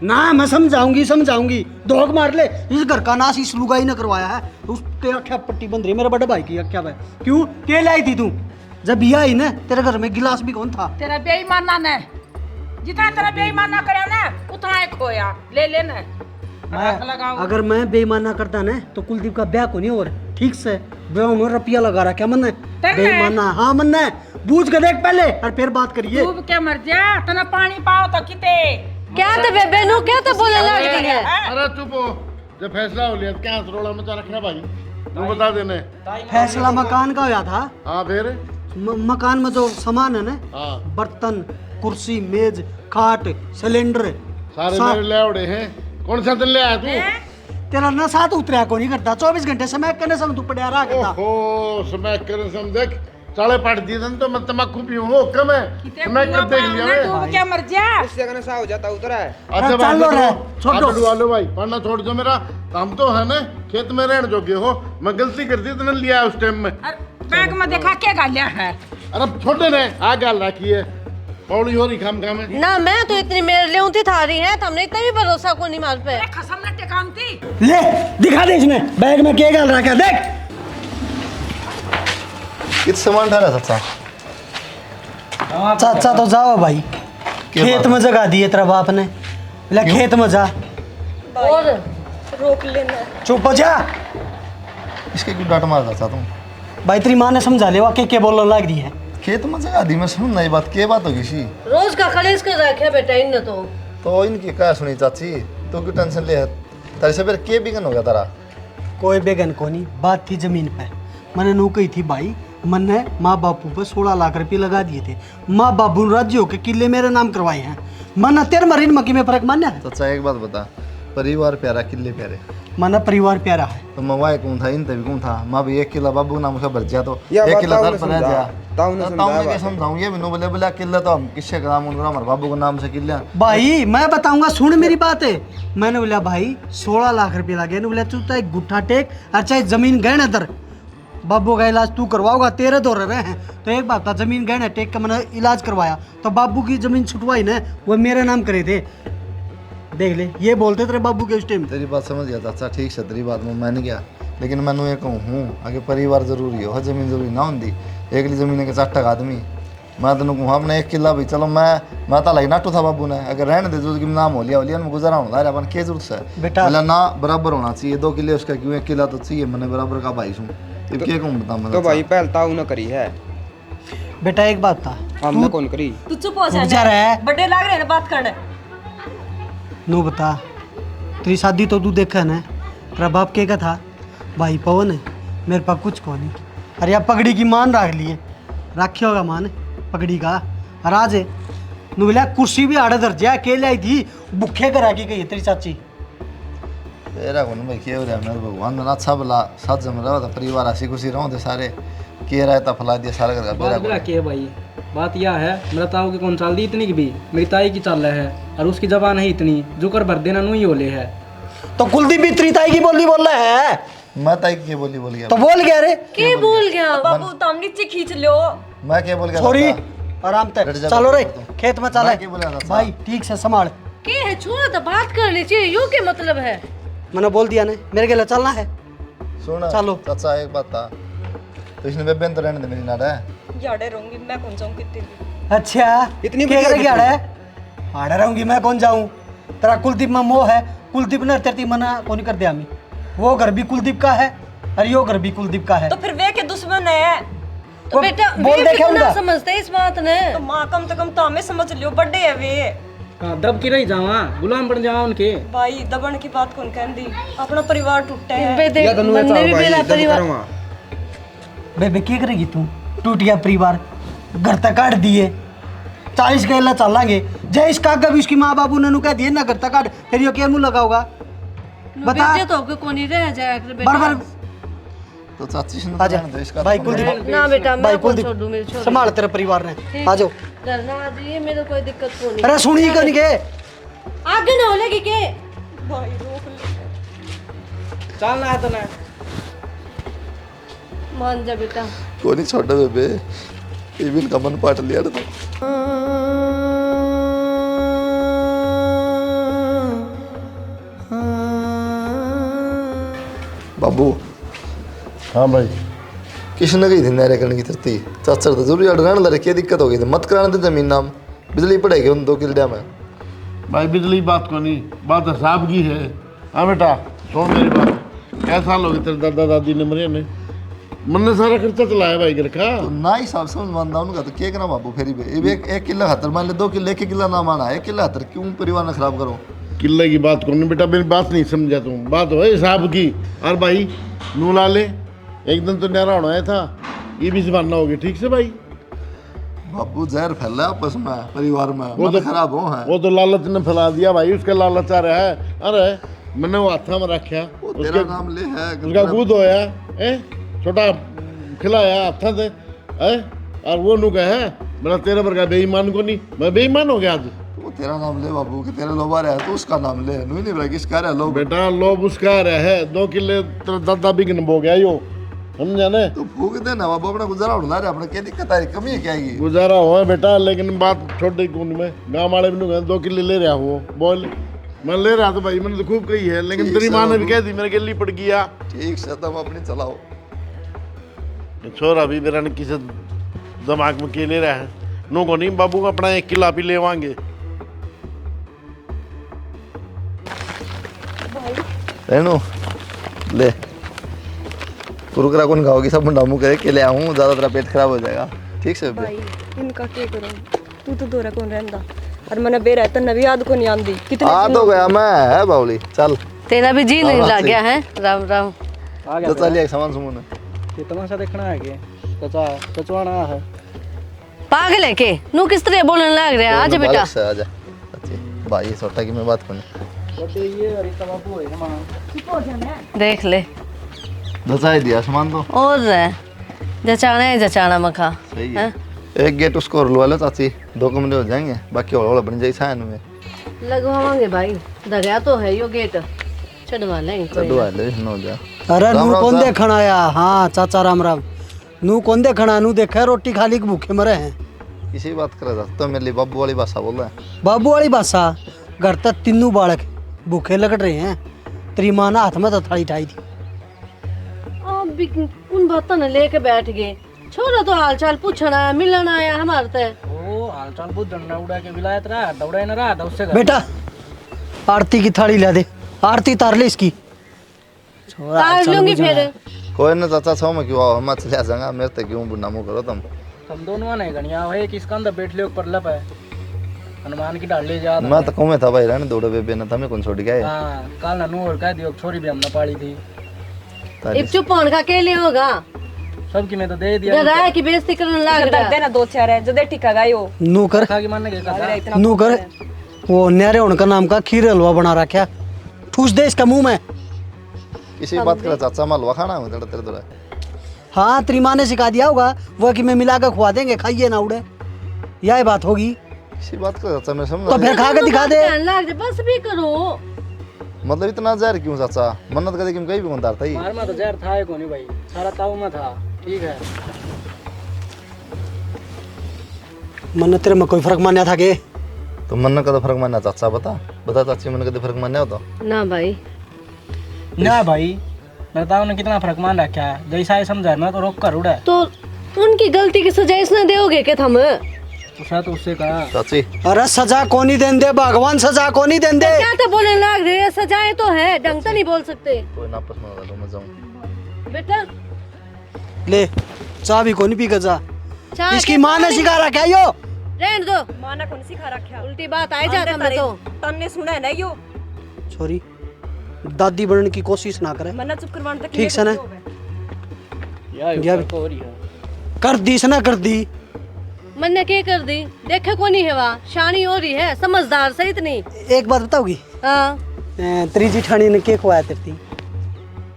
ना, मैं समझाऊंगी समझाऊंगी, दोग मार ले, इस घर का नाश इस लुगाई ने करवाया है, उस ते अख्या पट्टी बंध रही मेरे बड़े भाई की अख्या भाई। क्यों के लाई थी तू? जब ये आई ना तेरे घर में गिलास भी कौन था? तेरा बेईमाना ने, जितना तेरा बेईमाना करे ना उतना एक खोया, ले लेना रख लगाओ। अगर मैं बेईमाना करता ना तो कुलदीप का ब्याह को नहीं हो रहा, ठीक से ब्याह में रुपया लगा रहा, क्या मन है बेईमाना? हाँ मन है, बूझ के देख पहले और फिर बात करिए। डूब के मर जा, तना पानी पाओ तो किते क्या तो बेबे नू क्या तो बोलने लग रही है? अरे चुप हो, जब फैसला हो लिया क्या रोड़ा मचा रखना भाई, तू बता देने। फैसला मकान का हुआ था, हाँ फिर मकान में जो सामान है ना, हाँ बर्तन कुर्सी मेज खाट सिलेंडर सारे मेरे ले उड़े हैं, कौन सा दिन ले आया तू? तेरा ना साथ उतरा को नहीं करता, 24 घंटे समय करने से तू पड़ा रहा करता। ओहो समय करने से देख साले पट दिए तो मैं तम्बाकू पीऊं हो कम है, मैं कब देख लिया मैं। डूब के मर जा, इससे कहने सा हो जाता उतरा है। अच्छा चल लो रे, छोड़ दो। डुआ लो भाई, पढ़ना छोड़ दो मेरा काम तो है ना, खेत में रहने जोगे हो, मैं गलती कर दी तो लिया उस टाइम में। बैग में देखा क्या गालिया है? अरे छोटे ने आ गाल रखी है, पौड़ी हो रही खाम खाम है ना मैं तो इतनी मेरे ले थी थारी है, तुमने इतना भी भरोसा को नहीं मार पे। खसम न टेकामती, ले दिखा दे इसने बैग में क्या गाल रखा, देख कित सामान डाला चाचा? चाचा तो जाओ भाई, खेत में जगह दिए तेरा बाप ने, ले खेत में जा और चुप हो जा इसके क्यों डांट मार चाचा तुम? भाई तेरी माँ ने समझा ले, वाकई क्या बोलने लग रही है, खेत में जगह दी मैं सुन नई बात के बात होगी सी रोज का कलेश कर रखा बेटा इन तो इनकी क्या सुनी चाची तो क्यों टेंशन ले तेरे से फिर के बिगन हो गया तारा कोई बेगन को नहीं, बात थी जमीन पे। मैंने नू कही थी भाई, मैंने माँ बापू पर 16 लाख रुपए लगा दिए थे। माँ बापू ने राज्यों के किले मेरे नाम करवाए हैं। मैंने तेरे मरीन मकी में फर्क मान्या है। चाचा एक बात बता, परिवार प्यारा किले प्यारे मैंने परिवार प्यारा है। तो मैं वाई कौन था इन तभी कौन था मैं भी 1 किला बाबू नाम का भर जा तो या 1 किला बताओ घर ना पर रह समझा, जा ताऊ ने समझाया के बात। समझाऊं ये भी नो बोले बोला किला तो हम किससे काम उनका हमारे बाबू के नाम से किला भाई मैं बताऊंगा, सुन मेरी बात है। मैंने बोला भाई 16 लाख रुपए लगे। बोला तू चाहे गुट्ठा टेक और चाहे जमीन गहने दर, बाबू का इलाज तू करवाओगा, तेरे दौरे रहे हैं। तो एक बात था, जमीन गहने टेक का मैंने इलाज करवाया तो बाबू की जमीन छुटवाई ना, वो मेरे नाम करे थे। देख ले, ये बोलते तेरे बाबू के उस टाइम। तेरी बात समझ गया चाचा, ठीक से तेरी बात में मान गया, लेकिन मैंने ये कहूँ हूँ आगे परिवार जरूरी हो, जमीन जरूरी ना होती। एक जमीन के 4 आदमी मैं तेन कहूँ अपने 1 किला भाई चलो मैं तो लगी नाटू था बाबू ने, अगर रहने दे जो नाम हो लिया में गुजारा होना अपन क्या जरूरत है बेटा बोला ना बराबर होना चाहिए 2 किले उसका क्यों 1 किला तो चाहिए मैंने बराबर का भाई सुन अब क्या कहूँ बता मैं तो भाई पहल ताऊ ने करी है, बेटा एक बात था, हमने कौन करी। तू चुप हो जा रहा है। बड़े लाग रहे हैं बात करने। नो बता, तेरी शादी तो तू देखा ना, तेरा बाप क्या था भाई पवन है, मेरे पास कुछ को नहीं। अरे यार पगड़ी की मान रख लिए, रखे होगा मान पगड़ी का राज है। नु बोला कुर्सी भी आड़े दर्जे अकेले आई थी, भूखे करा के गई तेरी चाची। तेरा कौन भाई क्या हो रहा है मेरे भगवान ने अच्छा भला साथ जम रहा था परिवार हंसी खुशी रहो थे सारे के रहता फैला दिया सारा कर बात मेरा क्या है भाई, बात यह है मेरा ताऊ की कौन चाल दी इतनी की भी मेरी ताई की चाल है और उसकी जबान है इतनी जो कर भर देना नू ही होले है। तो कुलदीप भी तेरी ताई की बोली बोल रहा है। मैं ताई की बोल गया तो बोल गया रे, के बोल गया बाबू तुम नीचे खींच लो। मैं क्या बोल गया सॉरी चाचा? आराम बैठ से जा, चलो रे, बैठ जा। खेत में चला मैं क्या बोला था भाई, ठीक से संभाल। के है छोड़ा तो बात कर लीजिए, यू के मतलब है। मैंने बोल दिया ना, मेरे के लिए चलना है। सुन चलो। चाचा एक बात था, तो इसने बेबेन तो रहने दे मेरी नाड़ा है याडे रहूंगी मैं, कौन जाऊं कितनी। अच्छा इतनी क्या बढ़िया करेगी आड़े? आड़े रहूंगी मैं, कौन जाऊं? तेरा कुलदीप में मोह है, कुलदीप ने तेरी मना कौन कर दिया। वो घर भी कुलदीप का है और यो घर भी कुलदीप का है। तो फिर वे के दुश्मन है। तो बेटा बोल वे देखे कितना उनका। समझते इस बात ने। तो माँ कम से कम तो हमें समझ लियो, बड़े है वे। हाँ दब की रही जावा गुलाम बन जावा उनके। भाई दबन की बात कौन कह दी, अपना परिवार टूटा है। बेटे या तो नुए मैंने भी भाई मेरा इज्जत परिवार करो वहाँ। बेबे क्या करेगी तू? टूट गया परिवार, घर तक काट दिए, 40 गैला चलांगे। जय इस काका भी उसकी माँ बाबू ने नु कह दिए ना घर तक काट, फिर यो क्या मुंह लगाओगा? बता। बेटे तो कोई नहीं रह जाए बेटा। बार बार तो चाची से आजा रहने दो इसका भाई तो कुलदीप, ना बेटा भाई मैं कौन कुलदीप छोड़ दूं, मेरे छोड़ संभाल तेरे परिवार ने। आ जाओ। करना आ जाइए, मेरे कोई दिक्कत को नहीं। अरे सुनिए क्यों नहीं के? आगे ना हो लगी के भाई रोक ले। चलना है तो ना मान जा बेटा। कोई नहीं छोड़ बेबे ये भी इनका मन पाट लिया तो बाबू हाँ भाई किसने गई थी नहरे करने की तरती चाचा तो जरूरी अड़गान लड़े क्या दिक्कत हो गई थी मत कराने थे जमीन नाम बिजली पड़ेगी उन 2 किले में भाई बिजली बात को नहीं, बात हिसाब की है। हाँ बेटा सुन मेरी बात, क्या साल हो गए तेरे दादा दादी ने मरे ने, मैंने सारा खर्चा चलाया भाई घर का। तो ना ही साहब समझ मानता उनका तो क्या करना बाबू फेरी पे ये भी एक किला खातर मान ले 2 किले 1 किला ना माना 1 किला खातर क्यों परिवार ने खराब करो। किले की बात को नहीं बेटा, मेरी बात नहीं समझा तुम, बात हो हिसाब की। और भाई नू ला ले, एक दिन तो न्यारा होना है था, ये भी जमाना हो गया ठीक से भाई। बाबू जहर फैला है आपस में परिवार में वो मन तो खराब हो है वो तो लालच ने फैला दिया भाई, उसका लालच आ रहा है। अरे मैंने वो हाथा में रखा, वो तेरा नाम ले है उसका दूध होया छोटा खिलाया हाथा से और वो नु कहे मेरा तेरे पर का बेईमान को नहीं, मैं बेईमान हो गया आज। वो तेरा नाम ले बाबू कि तेरे लोबा रहा है तो उसका नाम ले नहीं रहा किसका रहा लोग बेटा लोभ उसका रहा है, 2 किले तेरा दादा भी गिन हो गया यो, समझा ने। तो फूक देना बाबू अपना गुजारा उड़ा रहा है अपने क्या दिक्कत आ रही कमी है क्या आएगी गुजारा हो बेटा, लेकिन बात छोटी कौन में गाँव वाले भी नु 2 किले ले रहा हो बोल, मैं ले रहा था भाई, मैंने तो खूब कही है, लेकिन ठीक तेरी है माँ ने भी बाबू। कह दी मेरे गली पड़ गया। ठीक से तुम अपनी चलाओ छोरा भी मेरा ने किसी दिमाग में के ले रहा है नो को नहीं, बाबू अपना 1 किला भी लेवांगे। रेनू ले कुरकुरा कौन खाओगी सब मुंडा मुँह करे के ले आऊँ ज़्यादा तेरा पेट खराब हो जाएगा। ठीक से बे भाई इनका क्या करूं? तू तो दूर कौन रहंदा और मैंने बेरा है तन्ने भी याद को नहीं आंदी कितने आ तो गया मैं है बावली चल तेरा भी जी नहीं लग गया है। राम राम। आ तो चलिए सामान सुमन ये तमाशा देखना है के चाचा चचवाना है। पागल है के नू किस तरह बोलने लग रहा है? आजा बेटा। आजा भाई छोटा की मैं बात करनी बटे ये अरिता बाबू है मां देख ले दसाई दिया सामान तो और जचाना है जचाना मखा। सही है। एक गेट उसको और लगा लो चाची 2 कमरे हो जाएंगे बाकी और बन जाए साइन में लगवावांगे भाई दरिया तो है यो गेट चढ़वा लेंगे कोई चढ़वा ले न हो जा। अरे राम नू राम कौन साहब। देखण आया? हाँ चाचा राम राम। नू कौन देखण? नू देखा रोटी खाली के भूखे मरे हैं। इसी बात कर रहा था तो मेरे लिए बाबू वाली भाषा बोल रहा है। बाबू वाली भाषा घर तक तीनों बालक भूखे लग रहे हैं। तेरी माँ ने हाथ में तो थाली ठाई थी। अब भी उन बातों ने लेके बैठ गए। छोरा तो हाल चाल पूछना है मिलना आया हमारे ते। ओ हालचाल बहुत डंडा उड़ा के विलायत रहा दौड़ा न रहा था उससे बेटा आरती की थाली ला दे। आरती तार ले इसकी। छोरा हाल तार चाल लूंगी बुझना फिर। है। कोई ना चाचा छो में क्यों हम चले आ जाएंगे मेरे तक क्यों बुढ़ा मुंह करो तुम। हम दोनों ने गणिया है किसका अंदर बैठ लियो पर लप है हनुमान की डाल ले जा मैं तो कहूँ था भाई रहने दौड़े बेबे ने था मैं कौन छोड़ गया हां काल ना नूर कह दियो छोरी भी हमने पाली थी इब चुप होने का के लिए होगा? सबकी मैं तो दे दिया डरा की बेइज्जती करने लग रहा है। देना दो चार है जो दे टिका गायो नू कर खा के मानने के कहा नू कर। वो न्यारे उनका नाम का खीर हलवा बना रखा ठूस दे इसका मुंह में। इसी बात कर चाचा मालवा खाना है तेरे तेरे तेरे हाँ तेरी माँ ने सिखा दिया होगा वो कि मैं मिला कर खुआ देंगे खाइए ना उड़े। यह बात होगी इसी बात कर चाचा मैं तो समझ फिर खा के दिखा दे। ध्यान लग रहा, बस भी करो। मतलब इतना जहर क्यों चाचा मन्नत करे कि कहीं भी कौन था ही मार में तो जहर था ही कोनी भाई सारा ताऊ में था ठीक है मन तेरे में कोई फर्क मान्या था के? तो मन्नत का तो फर्क मानना चाचा बता चाची मन का फर्क मान्या होता ना भाई ना भाई मैं ताऊ ने कितना फर्क मान रखा है जैसा ही समझा मैं तो रोक कर उड़ा तो उनकी गलती की सजा इसने दोगे क्या थम? उसा तो उससे कहा चाची अरे सजा कौन ही देन दे भगवान सजा कौन ही देन दे। क्या तो बोलने लग रहे हैं? सजाएं तो है ढंग से नहीं बोल सकते कोई ना आपस में होगा मैं जाऊं बेटा। ले चाय भी कौन पी के जा। चाय इसकी के माँ ने पानी- सिखा रखा है यो। रहने दो माना कौन सिखा रखा उल्टी बात आई जाता मैं तो। तन्ने सुना है ना यो छोरी दादी बनने की कोशिश ना करे मन्ना चुप करवाने तक ठीक से ना या हो रही है कर दी से ना कर दी। मैंने क्या कर दी? देखे को नहीं है वहाँ शानी हो रही है समझदार से इतनी। एक बात बताओगी हाँ तेरी जिठानी ने क्या खुआया तेरी?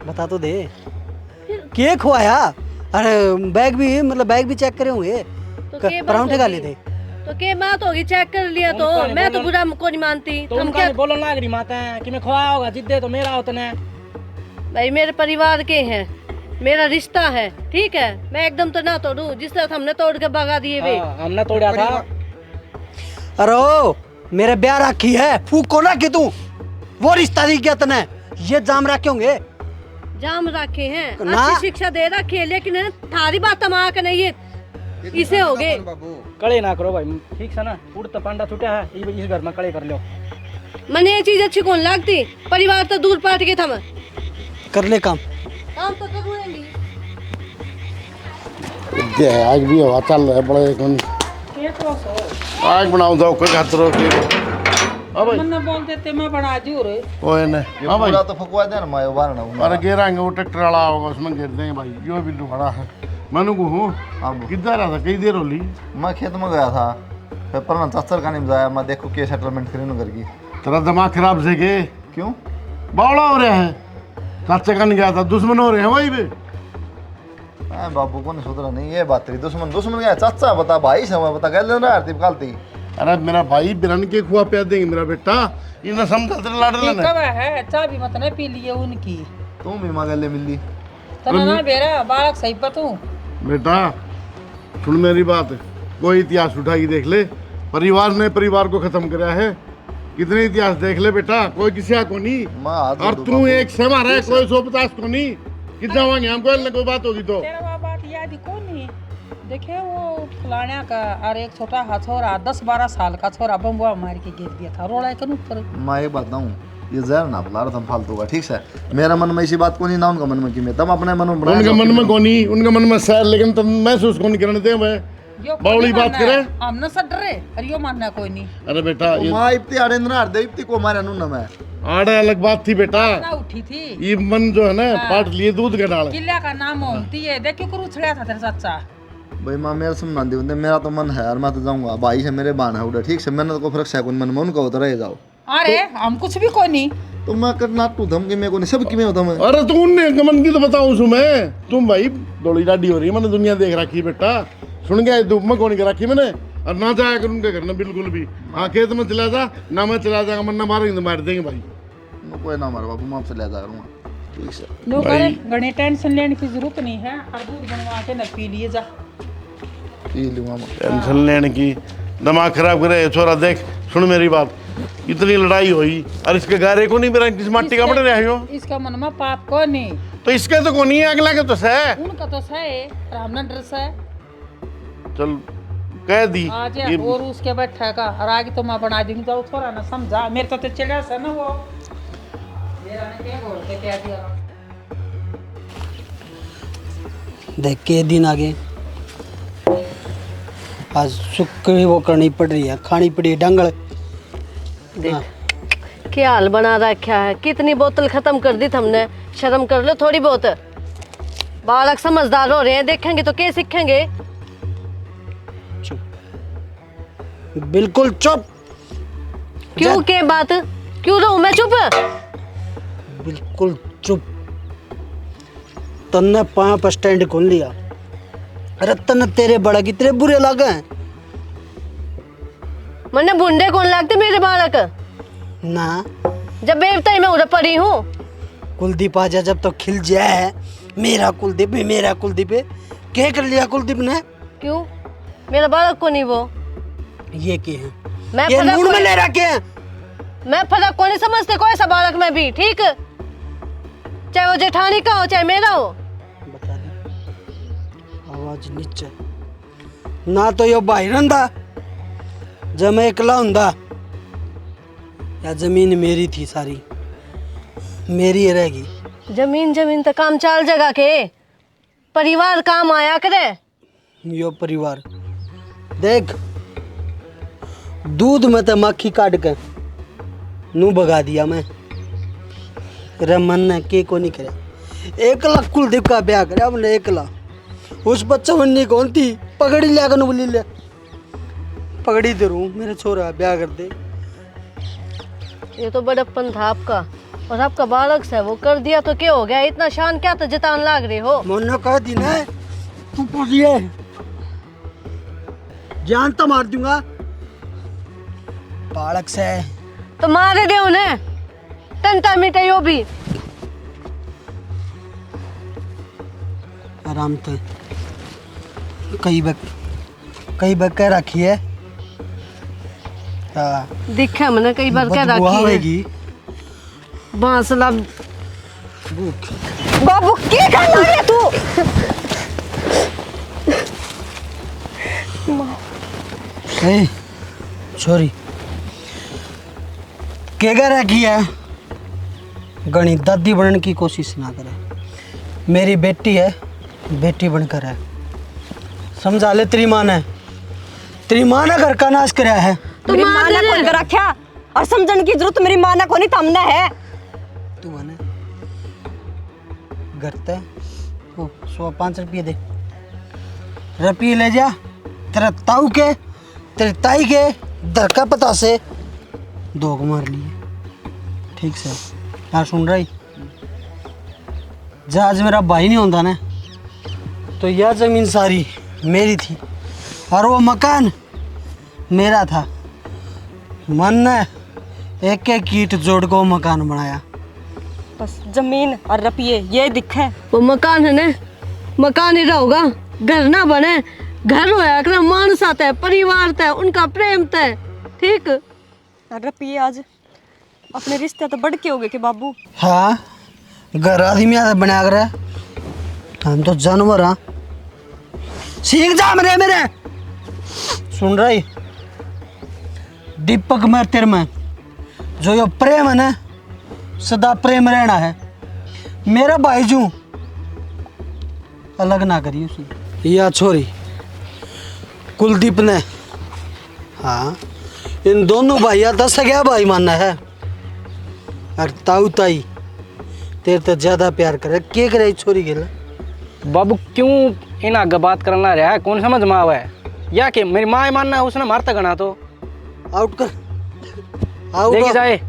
बता तो दे क्या खुआया? अरे बैग भी मतलब बैग भी चेक करे हुए तो के बात परांठे खा होगी? लेते। तो के बात होगी चेक कर लिया तो उनका नहीं मैं तो बोला- बुरा को नहीं मानती। तो तुम उनका क्या नहीं बोलने लग रही माता है कि मैं खोया होगा जिद्दे तो मेरा उतने भाई मेरे परिवार के हैं मेरा रिश्ता है ठीक है। मैं एकदम तो ना तोड़ू जिस तरह हमने तोड़ के भगा दिए वे। हमने तोड़ा था अरे ओ मेरे ब्याह रखी है फूक को ना कि तू वो रिश्ता नहीं किया तने ये जाम रखे होंगे जाम रखे हैं ना। अच्छी शिक्षा दे रखी है लेकिन है ना, थारी बात तमा के नहीं है इसे हो गए। कड़े ना करो भाई ठीक से ना उड़ता पांडा छूटा है इस घर में कड़े कर लो मैंने ये चीज अच्छी कौन लगती? परिवार तो दूर पाट के था मैं कर ले काम। काम तो करूँगी। आज भी हवा चल रहा है बड़े कौन आज बनाओ दो कोई खातर के हां भाई मन्ना बोल देते मैं बना जूर ओए ने ये हां भाई पूरा तो फुकवा देना मैं बाहर ना अरे गिराएंगे वो ट्रैक्टर वाला होगा उसमें गिर देंगे भाई जो भी खड़ा है मनु को हूँ अब किधर रहा था कई देर होली मैं खेत में गया था फिर पर चाचर का नहीं जाया मैं देखो के सेटलमेंट करी करके तेरा दिमाग खराब से के क्यों बावड़ा हो रहा है चाचा का नहीं गया था दुश्मन हो रहे हैं वही पे बाबू को नहीं सुधरा नहीं ये बात तेरी दुश्मन दुश्मन क्या है? चाचा बता भाई से मैं बता कह लेना आरती कालती अरे मेरा भाई बिरन के खुआ पिया देंगे मेरा बेटा इन्हें समझा तेरे लाड़ लेना कब है चाय भी मत नहीं पी लिए उनकी तुम भी मगले मिली तना ना बेरा बालक सही पर तू बेटा सुन मेरी बात कोई इतिहास उठा के देख ले परिवार ने परिवार को खत्म कराया है कितने इतिहास देख ले बेटा कोई किसी को नहीं मैं हाथ और जोड़ू तू बाबू। एक से मारा है कोई 150 को नहीं कितना होंगे हमको कोई बात होगी तो तेरा बाबा की याद कौन नहीं देखे वो फलाना का और एक छोटा हा छोरा 10-12 साल का छोरा बम्बुआ मार के गिर दिया था रोड़ा के ऊपर। मैं एक बात बताऊं ये जहर ना फैला रहा था फालतू का ठीक है मेरा मन में इसी बात को नहीं ना उनका मन में कि मैं तब अपने मन में बनाया उनके जो मन में कि- कोनी उनके मन में सैर लेकिन तुम महसूस कौन करने दे मैं बावली बात करे। हम न सड रहे अरे यो मानना कोई नहीं। अरे बेटा ये माँ इप्ती आड़े नहार दे इप्ती को मारे नू न मैं आड़े अलग बात थी बेटा। ना उठी थी ये मन जो है ना पाट लिए दूध के डाल। किला का नाम होती है देख क्यों उछड़ा था तेरे चाचा। भाई माँ मेरे समझा दी बंदे मेरा तो मन है यार मैं तो जाऊंगा भाई है मेरे बाण है उधर ठीक से मैंने तो को फर्क है मन में उनका होता रह जाओ। अरे हम कुछ भी कोई नहीं तो मैं करना तू धम के मैं को नहीं सब की मैं होता मैं। अरे तू उनने मन की तो बताऊं सु मैं तुम भाई दौड़ी डाडी हो रही है मैंने दुनिया देख रखी बेटा सुन गया धूप में कौन के रखी मैंने और ना जाया कर उनके घर में बिल्कुल भी। हाँ खेत में चला जा ना मैं चला जाएगा मन ना मारेंगे तो मार देंगे भाई। कोई ना मार बाबू मैं आपसे ले जा करूँगा ठीक से। लोग घने टेंशन लेने की जरूरत नहीं है और दूध बनवा के न पी लिए जा। पी लूँगा मैं। टेंशन लेने की दिमाग खराब करे छोरा देख सुन मेरी बात इतनी लड़ाई हुई और इसके गारे को नहीं मेरा किस माटी का बड़े रहे हो। इसका मन में पाप को नहीं तो इसके तो को नहीं है अगला के तो है उनका तो है रामना ड्रेस है। चल कह दी आज और उसके बैठेगा और आगे तो मैं बना दूंगी तो थोड़ा ना समझा मेरे तो चढ़ा सा ना वो मेरा ने क्या बोल के क्या दिया। देख के दिन आगे आज शुक्र वो करनी पड़ रही है खानी पड़ी डंगल। क्या हाल बना रखा है कितनी बोतल खत्म कर दी हमने शर्म कर लो थोड़ी बहुत। बालक समझदार हो रहे हैं देखेंगे तो क्या सीखेंगे। बिल्कुल चुप। क्यों के बात क्यों रहूं मैं चुप। बिल्कुल चुप। तन्ने 5 स्टैंड खोल लिया। अरे तन्ने तेरे बड़ा कितने बुरे लगे हैं। मन्ने बुंडे कौन लगते मेरे बालक ना जब बेवता मैं उधर पड़ी हूँ। कुलदीप आजा जब तो खिल जाए मेरा कुलदीप क्या कर लिया कुलदीप ने। क्यों मेरा बालक को नहीं वो ये क्या है मैं ये फर्क मूड में को- ले रखे हैं। मैं फर्क को नहीं समझते कोई सा बालक में भी ठीक चाहे वो जेठानी का हो चाहे मेरा हो। बता दे आवाज नीचे ना तो यो भाई रंदा जब मैं एकला हुंदा या जमीन मेरी थी सारी मेरी रहेगी। जमीन तो काम चाल जगह के परिवार काम आया करे। यो परिवार देख दूध में तो मक्खी काट के नू भगा दिया मैं। रे मन ने के को नहीं करे 1 लाख कुलदीप का ब्याह करे हमने 1 लाख उस बच्चा बननी कौन थी पगड़ी लिया कर बोली ले पगड़ी दे रू मेरे छोरा ब्याह कर दे। ये तो बड़प्पन था आपका और आपका बालक से वो कर दिया तो क्या हो गया इतना शान क्या तो जतान लाग रहे हो। मोनो कह दी ना तू पूछिए जान तो मार दूंगा बालक से तो मारे दे उन्हें तंता मिटे यो भी आराम से कई बक कह रखी है। हाँ दिखा मैंने कई बार क्या बदबू रखी है आवेगी। बांसला भूख बाबू क्या कर रहा है तू। ए छोरी क्या कह रखी है गणी दादी बनने की कोशिश ना करे। मेरी बेटी है बेटी बनकर है समझा ले। तेरी माँ ने घर का नाश कराया है। तो मां ने कौन कर रखा और समझने की जरूरत मेरी माँ ने कोनी तमने है। तू मने घर ते ओ 105 रुपये दे रुपये ले जा तेरा ताऊ के तेरे ताई के धक्का पता से 2 मार लिए ठीक से। हाँ सुन रही जहाज मेरा भाई नहीं होता ना तो यह जमीन सारी मेरी थी और वो मकान मेरा था। मन ने एक ईंट जोड़ को मकान बनाया। बस जमीन और रुपये ये दिखे। वो मकान है ना मकान ही रहोगा घर ना बने घर होया कर मानस आता है परिवार था उनका प्रेम था ठीक। और रुपये आज अपने रिश्ते तो बढ़ के हो गए के बाबू। हाँ घर आदमी बना कर हम तो जानवर हाँ सीख जा मेरे सुन रही दीपक में तेरे में जो ये प्रेम है ना सदा प्रेम रहना है। मेरा भाई जू अलग ना करी उसे या छोरी कुलदीप ने, हाँ, इन दोनों भाइया तो सगा भाई मानना है। और ताऊ ताई तेरे तो ज्यादा प्यार करे, के करे छोरी गेला। बाबू क्यों इन आगे बात करना रहा है? कौन समझ में आवा है? या कि मेरी माँ मानना है उसने मारता गना तो आउट कर, आउट देखी जाए।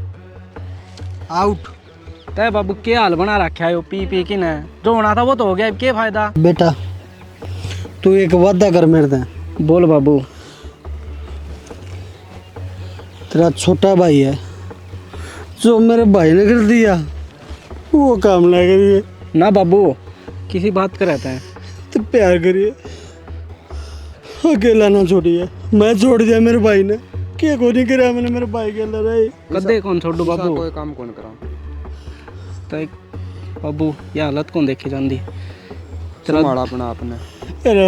आउट। तय बाबू क्या हाल बना रखा है? पी पी की ने जो होना था वो तो हो गया, अब क्या फायदा? बेटा तू एक वादा कर मेरे से। बोल बाबू। तेरा छोटा भाई है, जो मेरे भाई ने कर दिया वो काम ना करिए। ना बाबू, किसी बात का रहता है तो प्यार करिए, अकेला ना छोड़िए। मैं छोड़ दिया मेरे भाई ने, क्या को नहीं करा मैंने मेरे भाई के लड़ाई। कदे कौन छोड़ू बाबू? कोई काम कौन करा तय बाबू ये हालत कौन देखी जाती? संभाला अपना आपने। अरे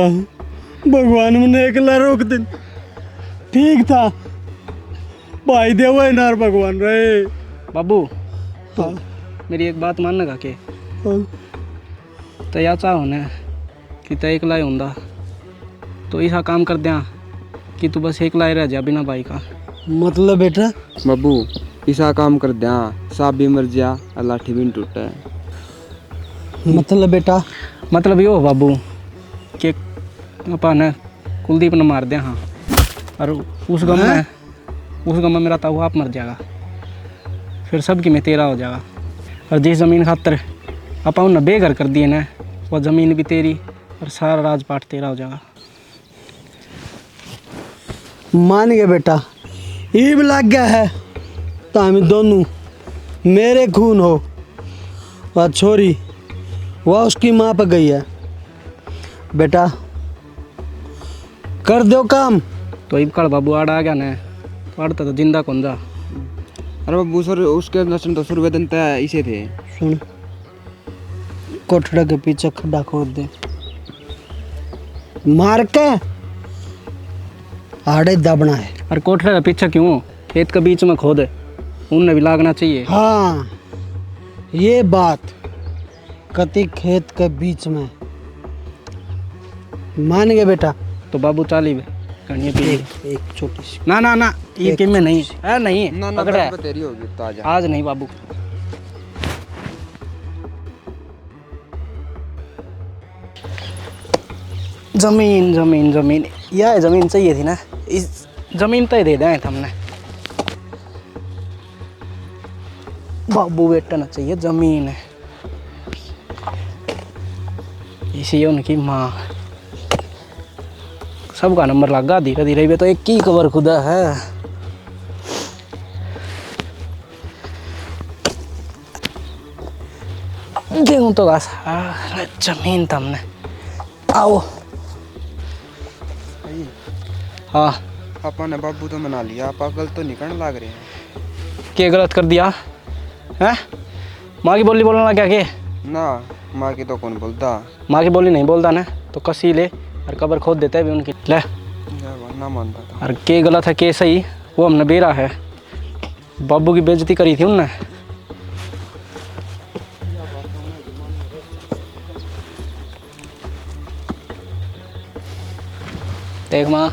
भगवान मैंने अकेला रोक दिन ठीक था, भाई दे हुआ नार भगवान रहे। बाबू तो मेरी एक बात मानना का के तो या चाहो ने कि तय एकला ही होंदा तो ऐसा काम कर दिया कि तू बस एकला ही रह जा बिना भाई का। मतलब बेटा बाबू ऐसा काम कर दिया, सांप भी मर जा और लाठी भी नहीं टूटे। मतलब बेटा मतलब यो बाबू कि अपन कुलदीप ने मार दिया, हाँ, और उस गम में मेरा ताऊ आप मर जाएगा, फिर सबकी में तेरा हो जाएगा। और जिस ज़मीन खातर अपन ने बेघर कर दिए ना, वो ज़मीन भी तेरी और सारा राजपाट तेरा हो जाएगा। मान गया बेटा, ईब लग गया है तो हम दोनों मेरे खून हो। वह छोरी वह उसकी माँ पर गई है। बेटा कर दो काम। तो इब कल बाबू आड़ आ गया ना, तो आड़ता तो जिंदा कौन जा। अरे बाबू सर उसके नशन तो सुरवेदन तय इसे थे। सुन, कोठड़ा के पीछे खड्डा खोद दे, मार के आड़े दबना है। और कोठरे का पीछे क्यों? खेत के बीच में खोद, उनने भी लागना चाहिए। हाँ ये बात, कति खेत के बीच में। मान गए बेटा? तो बाबू चाली कहानी पी एक छोटी सी। ना ना ना ये कि में नहीं है, नहीं ना ना पकड़ा है। बराबर तेरी होगी तो आजा। आज नहीं बाबू। जमीन जमीन जमीन, यह जमीन चाहिए थी ना, इस जमीन तो ही दे दें हमने। बाबू बेटा ना चाहिए जमीन है, इसी उनकी माँ। सबका नंबर लगा धीरे धीरे भी, तो एक ही कवर खुदा है। गेहूँ तो जमीन था हमने। आओ हाँ, पापा ने बाबू तो मना लिया, आपा गलत तो निकलने लग रहे हैं। क्या गलत कर दिया है? माँ की बोली बोलना क्या के? ना माँ की तो कौन बोलता। माँ की बोली नहीं बोलता ना, तो कसी ले और कबर खोद देते भी उनकी ले। ना मानता था। और के गलत है के सही वो हमने बेरा है। बाबू की बेइज्जती करी थी उनने। देख माँ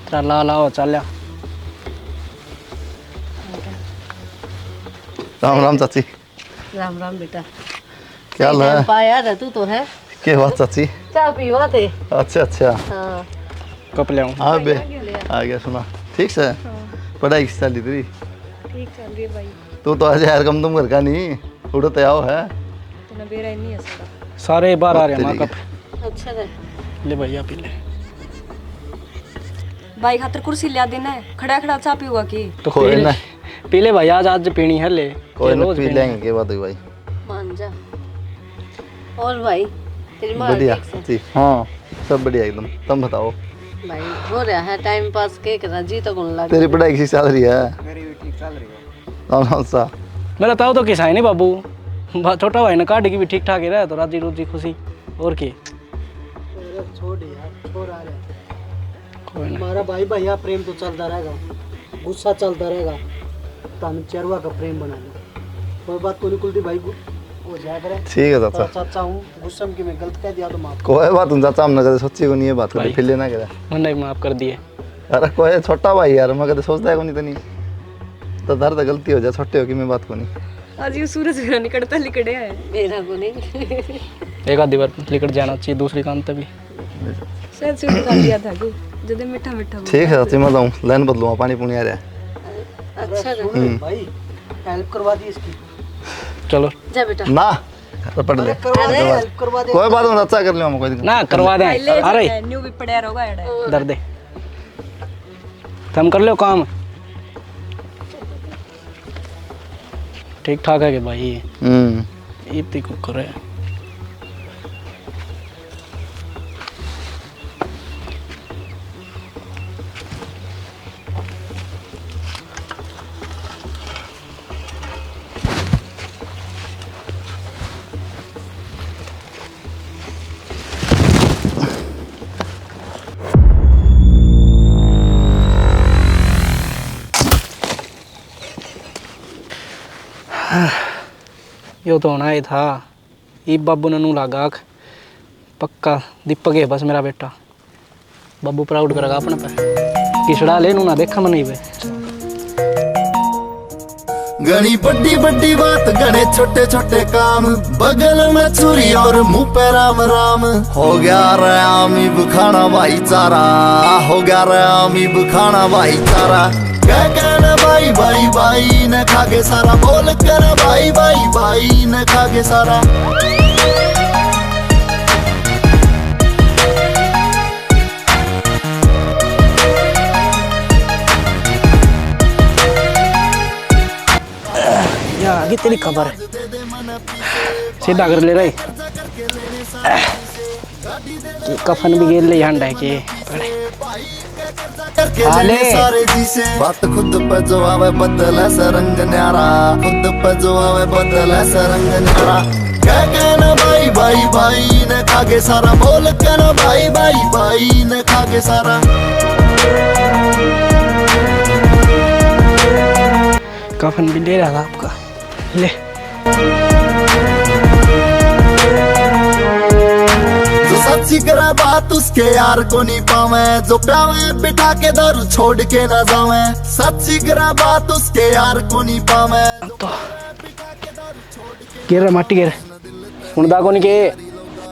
तेरा ला लाओ चल। राम राम चाची। राम राम बेटा। क्या हाल है? पाया था तू तो है। क्या बात चाची? चाय पीवा थे। अच्छा अच्छा। हाँ कप ले आऊँ? हाँ बे आ गया सुना। ठीक से पढ़ाई किस चली तेरी? ठीक चल रही है भाई। तू तो आज यार कम तुम घर का नहीं उड़ो तो आओ है। तो न बेरा ही नहीं है सारा। सारे बाहर आ रहे हैं माँ कप। अच्छा है। ले भैया पी ले। भाई खातर कुर्सी लिया देना है, खड़ा खड़ा चा पीऊगा की। तो कोई ना, पी ले भाई, आज पीनी है ले। कोई ना रोज पी पीनी लेंगे है। के बाद भाई। मान जा। और भाई तेरी माँ बढ़िया ठीक से? जी हाँ सब बढ़िया एकदम। तुम बताओ भाई हो रहा है टाइम पास, के करा जी तो कौन लग। तेरी पढ़ाई कैसी चल रही है? मेरी भी ठीक चल रही है। राम सा मेरा ताऊ तो किसा है नहीं बाबू, छोटा भाई ने काट की भी ठीक ठाक ही रहा, तो राजी रोजी खुशी और की। छोड़ यार, छोड़ आ रहा है। कोई ना। हमारा भाई भैया प्रेम तो चलता रहेगा, गुस्सा चलता रहेगा, तो हम चरवा का प्रेम बना लें। कोई बात को नहीं कुलदीप भाई, हो जाया करे। ठीक है चाचा। चाचा हूँ गुस्से में कि मैं गलत कह दिया तो माफ। कोई बात नहीं चाचा, हमने कभी सोची को नहीं है बात करी, फिर लेना करा। मैंने माफ कर दिए। अरे कोई छोटा भाई यार, मैं कभी सोचता है को नहीं तो नहीं तो दर तो गलती हो जाए, छोटे हो कि मैं बात को नहीं। आज ये सूरज मेरा निकटता लिकड़े है मेरा को नहीं। एक आधी बार लिकट जाना चाहिए दूसरी काम तभी। शायद सूरज खा दिया था कि जब मीठा मीठा ठीक है चाची, मैं जाऊँ लाइन बदलूँगा, पानी पुनी आ रहा है। अच्छा भाई हेल्प करवा दी इसकी। चलो जा बेटा। ना तो पढ़ ले, हेल्प करवा दे। कोई बात नहीं चाचा, कर लियो कोई दिक्कत ना करवा दें। अरे न्यू भी पड़ा रहोगा एड़ा दर्द है, तुम कर लो काम। ठीक ठाक है कि भाई इतनी को करे। यो तो होना ही था। ई बाबू ने नू लागा आख, पक्का दीपक है बस मेरा बेटा। बाबू प्राउड करेगा अपने पे, किसड़ा ले नू ना देखा मन ही पे। घनी बड़ी बड़ी बात, घने छोटे छोटे काम, बगल में छुरी और मुंह पे राम राम। हो गया रामी बुखाना भाईचारा, हो गया रामी बुखाना भाईचारा। क्या कहना भाई भाई भाई न खागे सारा, बोल कर भाई भाई भाई न खागे सारा। या आगे तेरी खबर है, सीधा कर ले रही। कफन भी गेल ले हंडा है के सारे जी से बात खुद पे जो आवे बदल ऐसा रंग न्यारा, खुद पे जो आवे बदल ऐसा रंग न्यारा। क्या कहना भाई भाई भाई न खागे सारा, बोल कहना भाई भाई भाई न खागे सारा। कफन भी ले रहा था आपका, ले। जो सच्ची करा बात उसके यार को नहीं पावे, जो प्यावे बिठा के दारू छोड़ के ना जावे। सच्ची करा बात उसके यार को नहीं पावे। तो गिर माटी गिर उनदा को नहीं के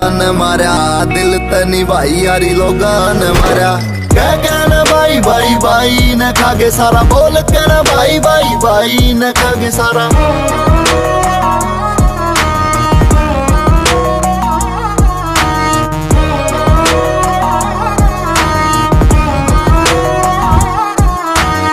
न मारा दिल तनी भाई यारी लोगा न मारा। क्या कहना भाई भाई भाई न खागे सारा, बोल कहना भाई भाई भाई न खागे सारा।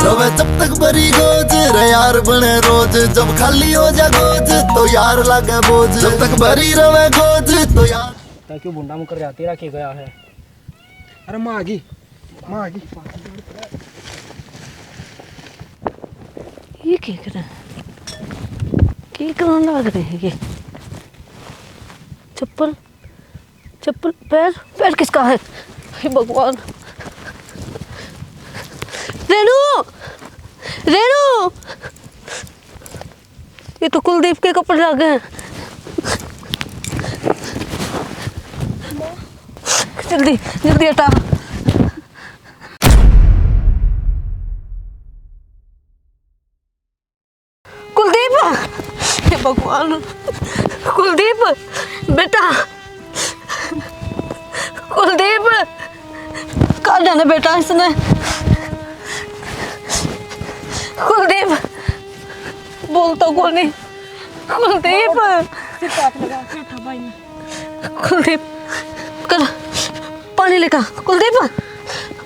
रवे जब तक बरी गोज रे यार बने रोज, जब खाली हो जा गोज तो यार लगे बोझ। जब तक बरी रवे गोज तो यार। क्यों बुंडा मुकर जाती रखी गया है। अरे माँ आ गई, माँ आ गई। ये क्या कर रहा है, क्या करने लग रहे हैं ये। चप्पल चप्पल, पैर पैर किसका है, हे भगवान। रेनू रेनू, ये तो कुलदीप के कपड़े लगे हैं। जल्दी जल्दी हटा। कुलदीप, हे भगवान, कुलदीप बेटा, कुलदीप कहाँ जाना बेटा इसने। कुलदीप बोलता कौन नहीं। कुलदीप, कुलदीप कर पानी लेकर। कुलदीप,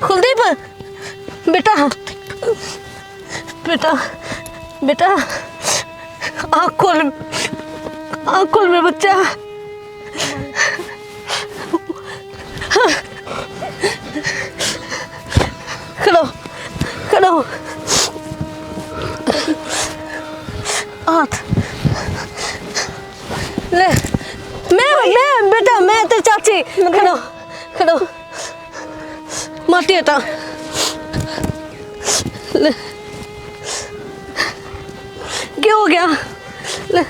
कुलदीप बेटा, बेटा बेटा, आँख खोल, आँख खोल मेरा बच्चा। खड़ो खड़ो, हाथ ले। मैं बेटा, मैं तो चाची। खड़ो खड़ो, माटी हटा ले। क्या हो गया, ले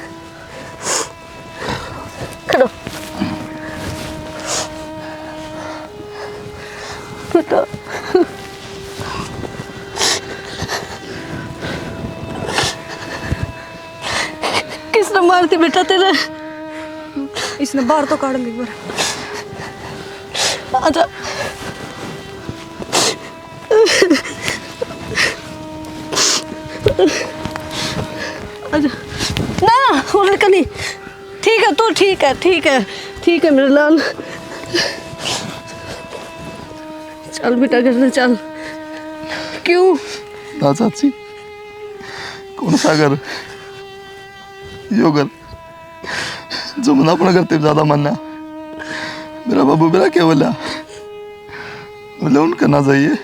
बेटा किसने मारती बेटा तेरे? इसने बाहर तो काट ली पर आजा आजा ना उलट नहीं। ठीक है तू ठीक है ठीक है ठीक है मेरे लाल। चल बेटा घर में चल। क्यों? ना चाची कौन सा घर? यो घर जो मना अपना करते ज्यादा मानना। मेरा बाबू मेरा क्या बोला? बोले उनका ना चाहिए,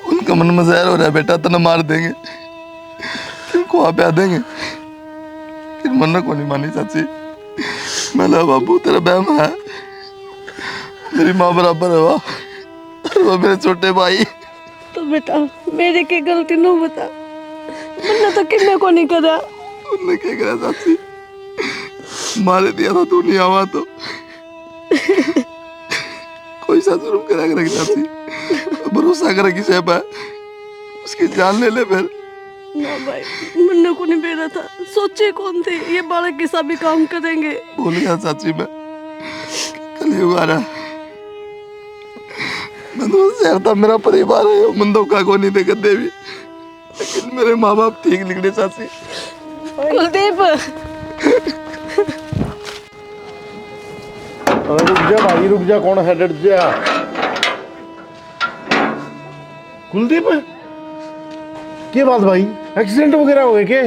उनका मन में जहर हो रहा है बेटा, तना मार देंगे, क्यों आप आ देंगे। फिर मन को नहीं मानी चाची। मैं बाबू तेरा बहम है, मेरी माँ बराबर है वो मेरे छोटे भाई। तो बेटा मेरी की गलती न बता, मैंने तो किन्ने को नहीं करा। उनने क्या करा चाची? मारे दिया था तू नहीं आवा तो कोई सा जुर्म करा कर चाची, भरोसा करे किसे पे उसकी जान ले ले। फिर ना भाई मैंने को नहीं बेरा था, सोचे कौन थे ये बालक के सब भी काम करेंगे। भूल गया चाची मैं, कलयुग आ रहा। मैं तो शहर था मेरा परिवार है, मन धोखा को नहीं देकर देवी, लेकिन मेरे माँ बाप ठीक निकले चाची। कुलदीप रुक जा भाई रुक जा, कौन है? डट जा। कुलदीप क्या बात भाई, एक्सीडेंट वगैरह हो गए क्या?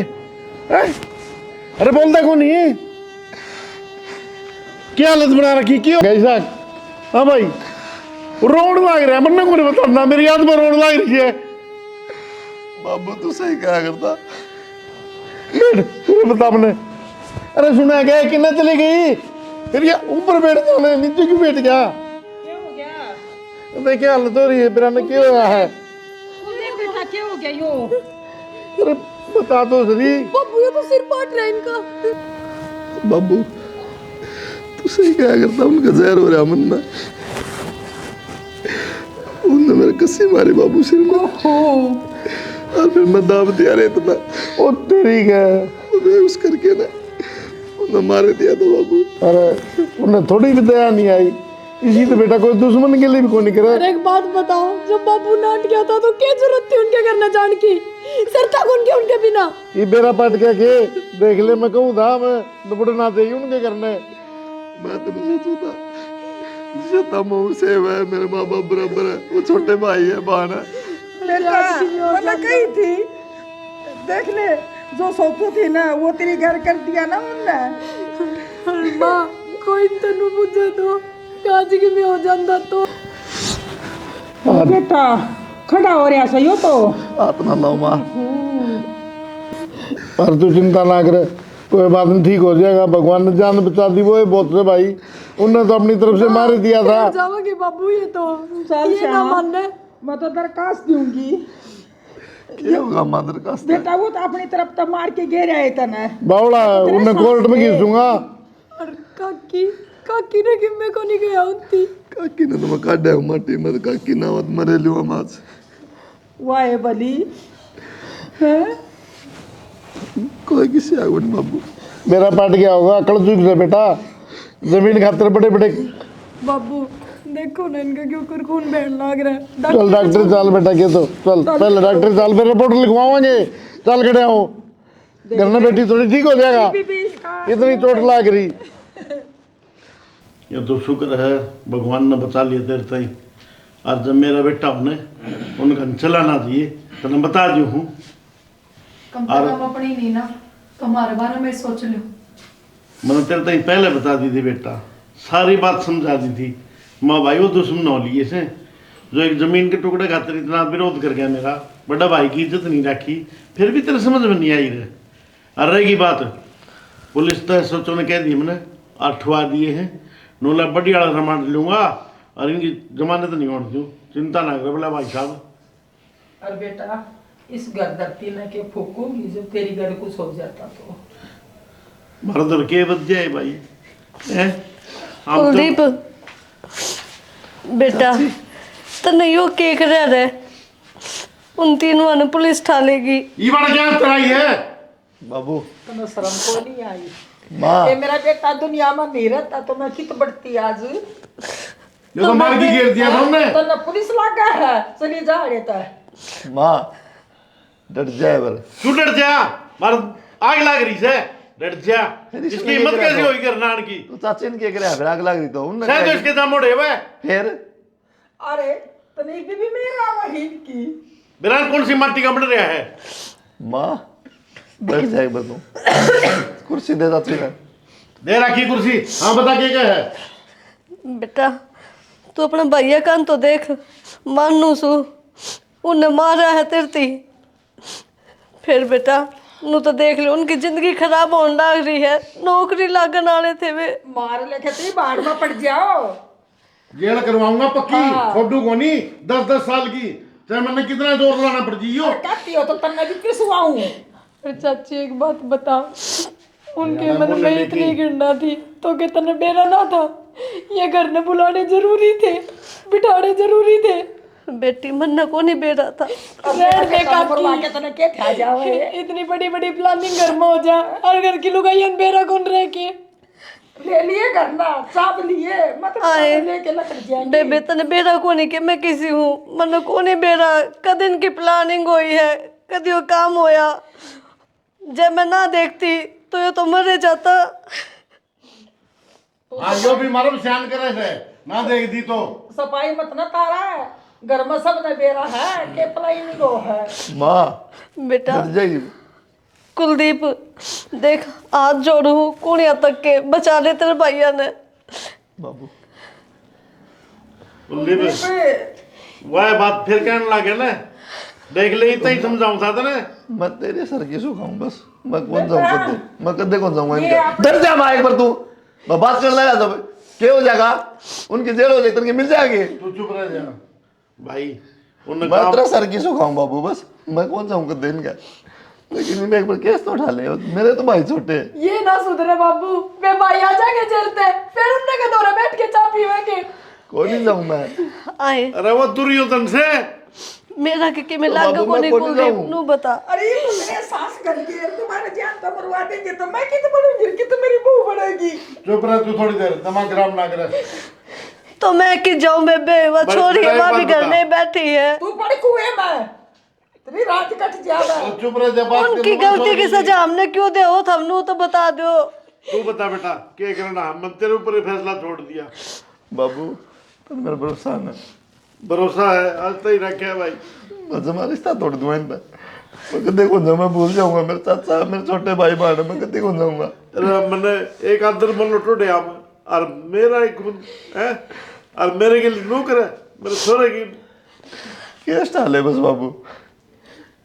अरे बोलता कौन नहीं? क्या हालत बना रखी, क्यों ऐसा? हाँ भाई रोड लाग रहा है, मन्ना को नहीं बताना, मेरी याद में रोड लाग रही है। बाबू तू सही क्या करता? तूने बता मैंने। अरे सुना क्या किन्ना चली गई? फिर ये ऊपर बैठ जाने, नीचे क्यों बैठ गया? क्या हो गया? अबे क्या हालत हो रही है, बिरा ने क्या हुआ है? बेटा क्या हो गया यो? अरे बता तो सही। बाबू ये तो सिर फाट रहा है इनका। बाबू तू सही क्या करता? उनका जहर हो रहा मन में, उनने मेरे कस्सी मारी बाबू सिर में, और फिर मैं दाब दिया रे इतना। ओ तेरी क्या उस करके ना उन्हें मार दिया तो बाबू। अरे उन्हें थोड़ी भी दया नहीं आई, इसी तो बेटा कोई दुश्मन के लिए भी कोई नहीं करे। अरे एक बात बताओ, जब बाबू नाट गया था तो क्या जरूरत थी उनके घर न जान की? सर था उनके उनके बिना। ये बेरा पट क्या के देख ले, मैं कहूँ था मैं दुपड़ना चाहिए उनके करने। मैं तो नहीं सोचता था से है, मेरे माँ बाप बराबर है, वो छोटे भाई है, बहन है। मैं कही थी देख ले, जो सोचू थी ना वो तेरी घर कर दिया ना उनने। माँ कोई तनु मुझे तो काज की भी हो जाता तो। बेटा खड़ा हो रहा सही हो तो अपना लो माँ। पर तू चिंता ना करे, कोई बात नहीं, ठीक हो जाएगा, भगवान ने जान बचा दी। वो है बहुत से भाई, उनने तो अपनी तरफ से मार दिया था। जाओगे बाबू ये तो चल ये ना मानने। मैं तो दरखास्त दूंगी। क्या होगा माँ दरखास्त? बेटा वो तो अपनी तरफ तो मार के गिर आए थे ना बावड़ा, उन्हें कोर्ट में घिसूंगा। और काकी काकी ने किम्मे को नहीं गया उनती। काकी ने तो मैं काटा माटी में, काकी ना मत मरे लियो माज। वाह बली है कोई किसी आगो नहीं बाबू। मेरा पट गया होगा, अकड़ चुक से बेटा, जमीन खातर बड़े बड़े। बाबू देखो ना इनका क्यों कर खून बहन लाग रहा है। चल डॉक्टर चल बेटा, के तो चल पहले डॉक्टर चल, फिर रिपोर्ट लिखवाओगे। चल खड़े हो, घर में बेटी थोड़ी ठीक हो जाएगा, इतनी चोट लाग रही। ये तो शुक्र है भगवान ने बचा लिया तेरे ताई। आज जब मेरा बेटा होने उनका चलाना चाहिए तो मैं बता दू हूँ। कम से कम अपनी नहीं ना, तुम्हारे बारे में सोच लो। मैंने तेरे ताई पहले बता दी थी बेटा, सारी बात समझा दी थी। माँ भाई वो दुश्मन हो लिए से, जो एक जमीन के टुकड़े खातिर इतना विरोध कर गया मेरा, बड़ा भाई की इज्जत नहीं रखी, फिर भी तेरे समझ में नहीं आई रहे। और रहेगी बात, पुलिस तो सोचो ने कह दी मैंने 8 ठुआ दिए हैं, 9 लाख बड़ी वाला रिमांड लूंगा और इनकी जमानत नहीं होने दूँ, चिंता ना करो बोला भाई साहब। और बेटा इस घर धरती न के फूकूंगी, जब तेरी घर कुछ हो जाता तो मर्द के बच जाए भाई। कुलदीप बेटा तने यो केक रह रहे उन तीनों ने पुलिस ठा लेगी। ये बार क्या तराई है बाबू तने शर्म को नहीं आई? माँ ये मेरा बेटा दुनिया में नहीं रहता तो मैं कित बढ़ती आज। ये तो मार के घेर दिया तुमने। तने पुलिस लगा है, चली जा रहता है। माँ डर जाए बर तू डर जा, मार आग लग रही से, डर जा। इसकी हिम्मत कैसे होगी करनान की? तू चाचे ने क्या करे फिर आग लग रही तो उनने शायद तो इसके दाम उड़े हुए। फिर अरे तने भी मेरा वही की बिरान कौन सी माटी का बन रहा है? माँ बैठ जाए बर तू कुर्सी दे चाची ने दे रखी कुर्सी। हाँ बता क्या है? बेटा तू अपना भैया कान तो देख, मानू सू उन्हें मारा है तिरती। फिर बेटा नू तो देख लो उनकी जिंदगी खराब होने लग रही है, नौकरी लागन वाले थे वे। मार लेके ती बाढ़ में पड़ जाओ। जेल करवाऊंगा पक्की, छोड़ू को नहीं। 10-10 साल की, चाहे मैंने कितना जोर लाना पड़ जियो। कहती हो तो तन्ने भी पिसवाऊं। फिर चाची एक बात बता, उनके मन में इतनी घृणा थी तो कि तने बेरा ना था? ये घर ने बुलाने जरूरी थे, बिठाने जरूरी थे? बेटी मन को नहीं बेरा था। तने के खा जावे? इतनी बड़ी बड़ी प्लानिंग घर में हो जा और घर की लुगाइयन बेरा कौन रह के ले लिए करना सब लिए आए लेके लग जाएंगे। बेबे तने बेरा को नहीं कि मैं किसी हूँ, मन को नहीं बेरा। कद इनकी प्लानिंग हुई है, कद वो काम होया। जब मैं ना देखती तो ये तो मरे जाता। हाँ यो भी मरम शान करे थे, ना देख दी तो। सफाई मत ना तारा है, घर में सब ने बेरा है के प्लानिंग हो है। माँ बेटा डर जाइए। कुलदीप देख हाथ जोड़ू कुड़िया तक के बचा ले तेरे भैया ने। बाबू वह बात फिर कहने लगे ना, देख ले इतना ही समझाऊं था ना। मैं तेरे सर की सुखाऊं बस, मैं कौन जाऊं कद्दे, मैं कद्दे कौन जाऊंगा इनका। डर जा माँ एक बार तू, मैं बात करने लगा तो क्या हो जाएगा, उनकी जेल हो जाएगी तेरे मिल जाएगी। तू चुप रह जा भाई। मैं तेरा सर की सुखाऊं बाबू बस, मैं कौन जाऊं कद्दे इनका। लेकिन इनमें एक बार केस तो उठा ले, मेरे तो भाई छोटे। ये ना सुधरे बाबू, वे भाई आ जाएंगे जेल से, फिर उनने के दौरे बैठ के चाय पीवेंगे। कोई नहीं जाऊं मैं। आए अरे वो दुर्योधन से मेरा के मैं लागा को नहीं कुलदीप नू बता। अरे मेरे सास करके तुम्हारे जान तो मरवा देंगे तो मैं कित बनूंगी, कित मेरी बहू बनेगी। चुप रह तू थोड़ी देर, दिमाग खराब ना करे। तो मैं कि जाऊं बेबे, वो छोरी है वहां भी घर में बैठी है। तू पड़ कुएं में, तेरी रात कट जावे। चुप रह जा, बात उनकी गलती की सजा हमने क्यों दे हो, हमनू तो बता दो। तू बता बेटा क्या करना, हम तेरे ऊपर ही फैसला छोड़ दिया। बाबू तो मेरा भरोसा है, भरोसा है आज तक ही रखे है भाई। बस हमारा रिश्ता तोड़ दूंगा इन पर, मैं कद्दे कौन जाऊंगा, मैं भूल जाऊंगा मेरे चाचा मेरे छोटे भाई बहन, मैं कद्दे कौन जाऊंगा। अरे मैंने एक आदर मन टूटे हम, और मेरा एक है और मेरे के लिए नौकर है, मेरे छोरे की केस डाले बस बाबू।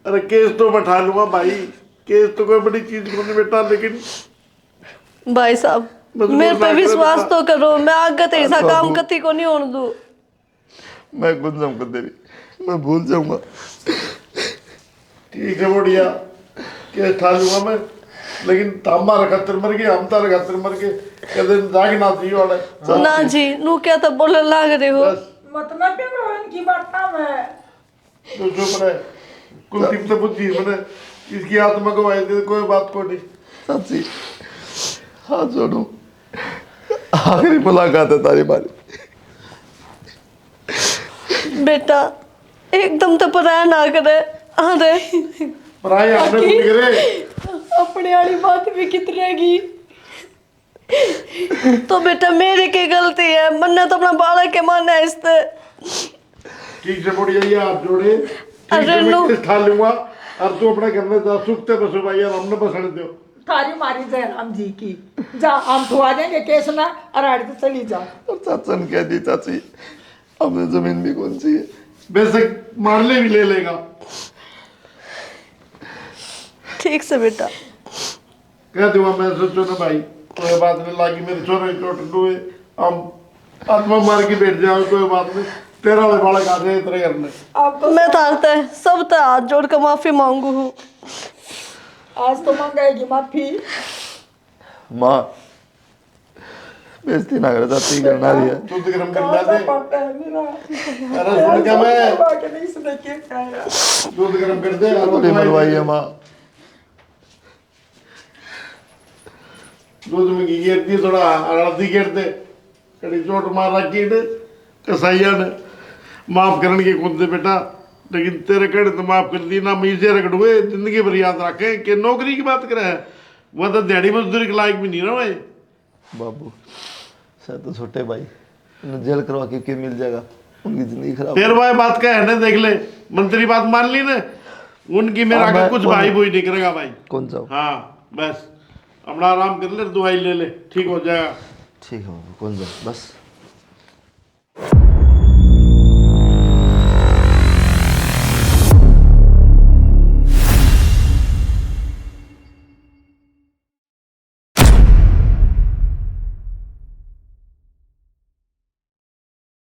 अरे केस तो मैं उठा लूंगा भाई, केस तो कोई बड़ी चीज नहीं बेटा। लेकिन भाई साहब मेरे पे विश्वास तो करो, मैं आगे तेरे सा काम कती को नहीं होने दूं। मैं कौन जाऊं कद्दे भी, मैं भूल जाऊंगा। ठीक है बढ़िया, केस उठा लूंगा मैं। लेकिन हमारा खतर मर गए, हम तारे खतर मर गए, कहते जाके ना जी वाले ना जी नू क्या तो बोलने लग रहे हो। मतलब पे इनकी बात में तो चुप रहे। कुलदीप तो बुद्धि मैंने इसकी आत्मा को वाई दे, कोई बात को नहीं। सच्ची हाथ जोड़ू, आखिरी मुलाकात है तारी बारी। बेटा एकदम तो पराया ना करे। अरे पराई हमने भूल गए। अपने वाली बात भी कित रहेगी। तो बेटा मेरी की गलती है, मन्ने तो अपना बालक के माना है इससे। ठीक से बढ़िया ये हाथ जोड़े, अरे नो उठा लूंगा और तू अपने घर में जा सुखते बसो भाई, यार हमने बसने दो। थारी मारी जयराम जी की, जा हम धुआ देंगे केस ना, अराड़ तो चली जा। और चाचा ने कह दी चाची हमने जमीन भी कौन सी है, बेशक मारले भी ले लेगा। ठीक से बेटा कह दूंगा मैं, सोचो ना भाई कोई बात नहीं, लागी मेरे छोरे चोट डुए हम आत्मा मार के बैठ जाओ, कोई बात नहीं। तेरा वाले बालक आ जाए तेरे घर में। मैं तारते सब तो हाथ जोड़ कर माफी मांगू हूँ। आज तो मांगेगी माफी। माँ बेइज्जती ना करे जाती करना रही है। दूध गर्म करना दे पापा है मेरा अरे सुन क्या मैं आके नहीं सुन के खाया दूध गर्म कर दे और थोड़ी मरवाई है माँ। दूध में घी गिरती थोड़ा हल्दी गिर दे कड़ी चोट मार रखी ने कसाइया ने माफ करन के खुद दे बेटा, लेकिन तेरे कड़े तो माफ कर दी ना मीसे रगड़ुए जिंदगी भर याद रखे कि नौकरी की बात करे है वह तो दिहाड़ी मजदूरी के लायक भी नहीं रहे। बाबू शायद तो छोटे भाई उन्हें जेल करवा के मिल जाएगा, उनकी जिंदगी खराब। फिर वह बात का है ना, देख ले मंत्री बात मान ली ना, उनकी मेरा आगे कुछ भाई भोई नहीं करेगा भाई। कौन जाओ? हाँ बस अपना आराम कर ले, दवाई ले ले ठीक हो जाएगा। ठीक है बाबू कौन जाओ बस।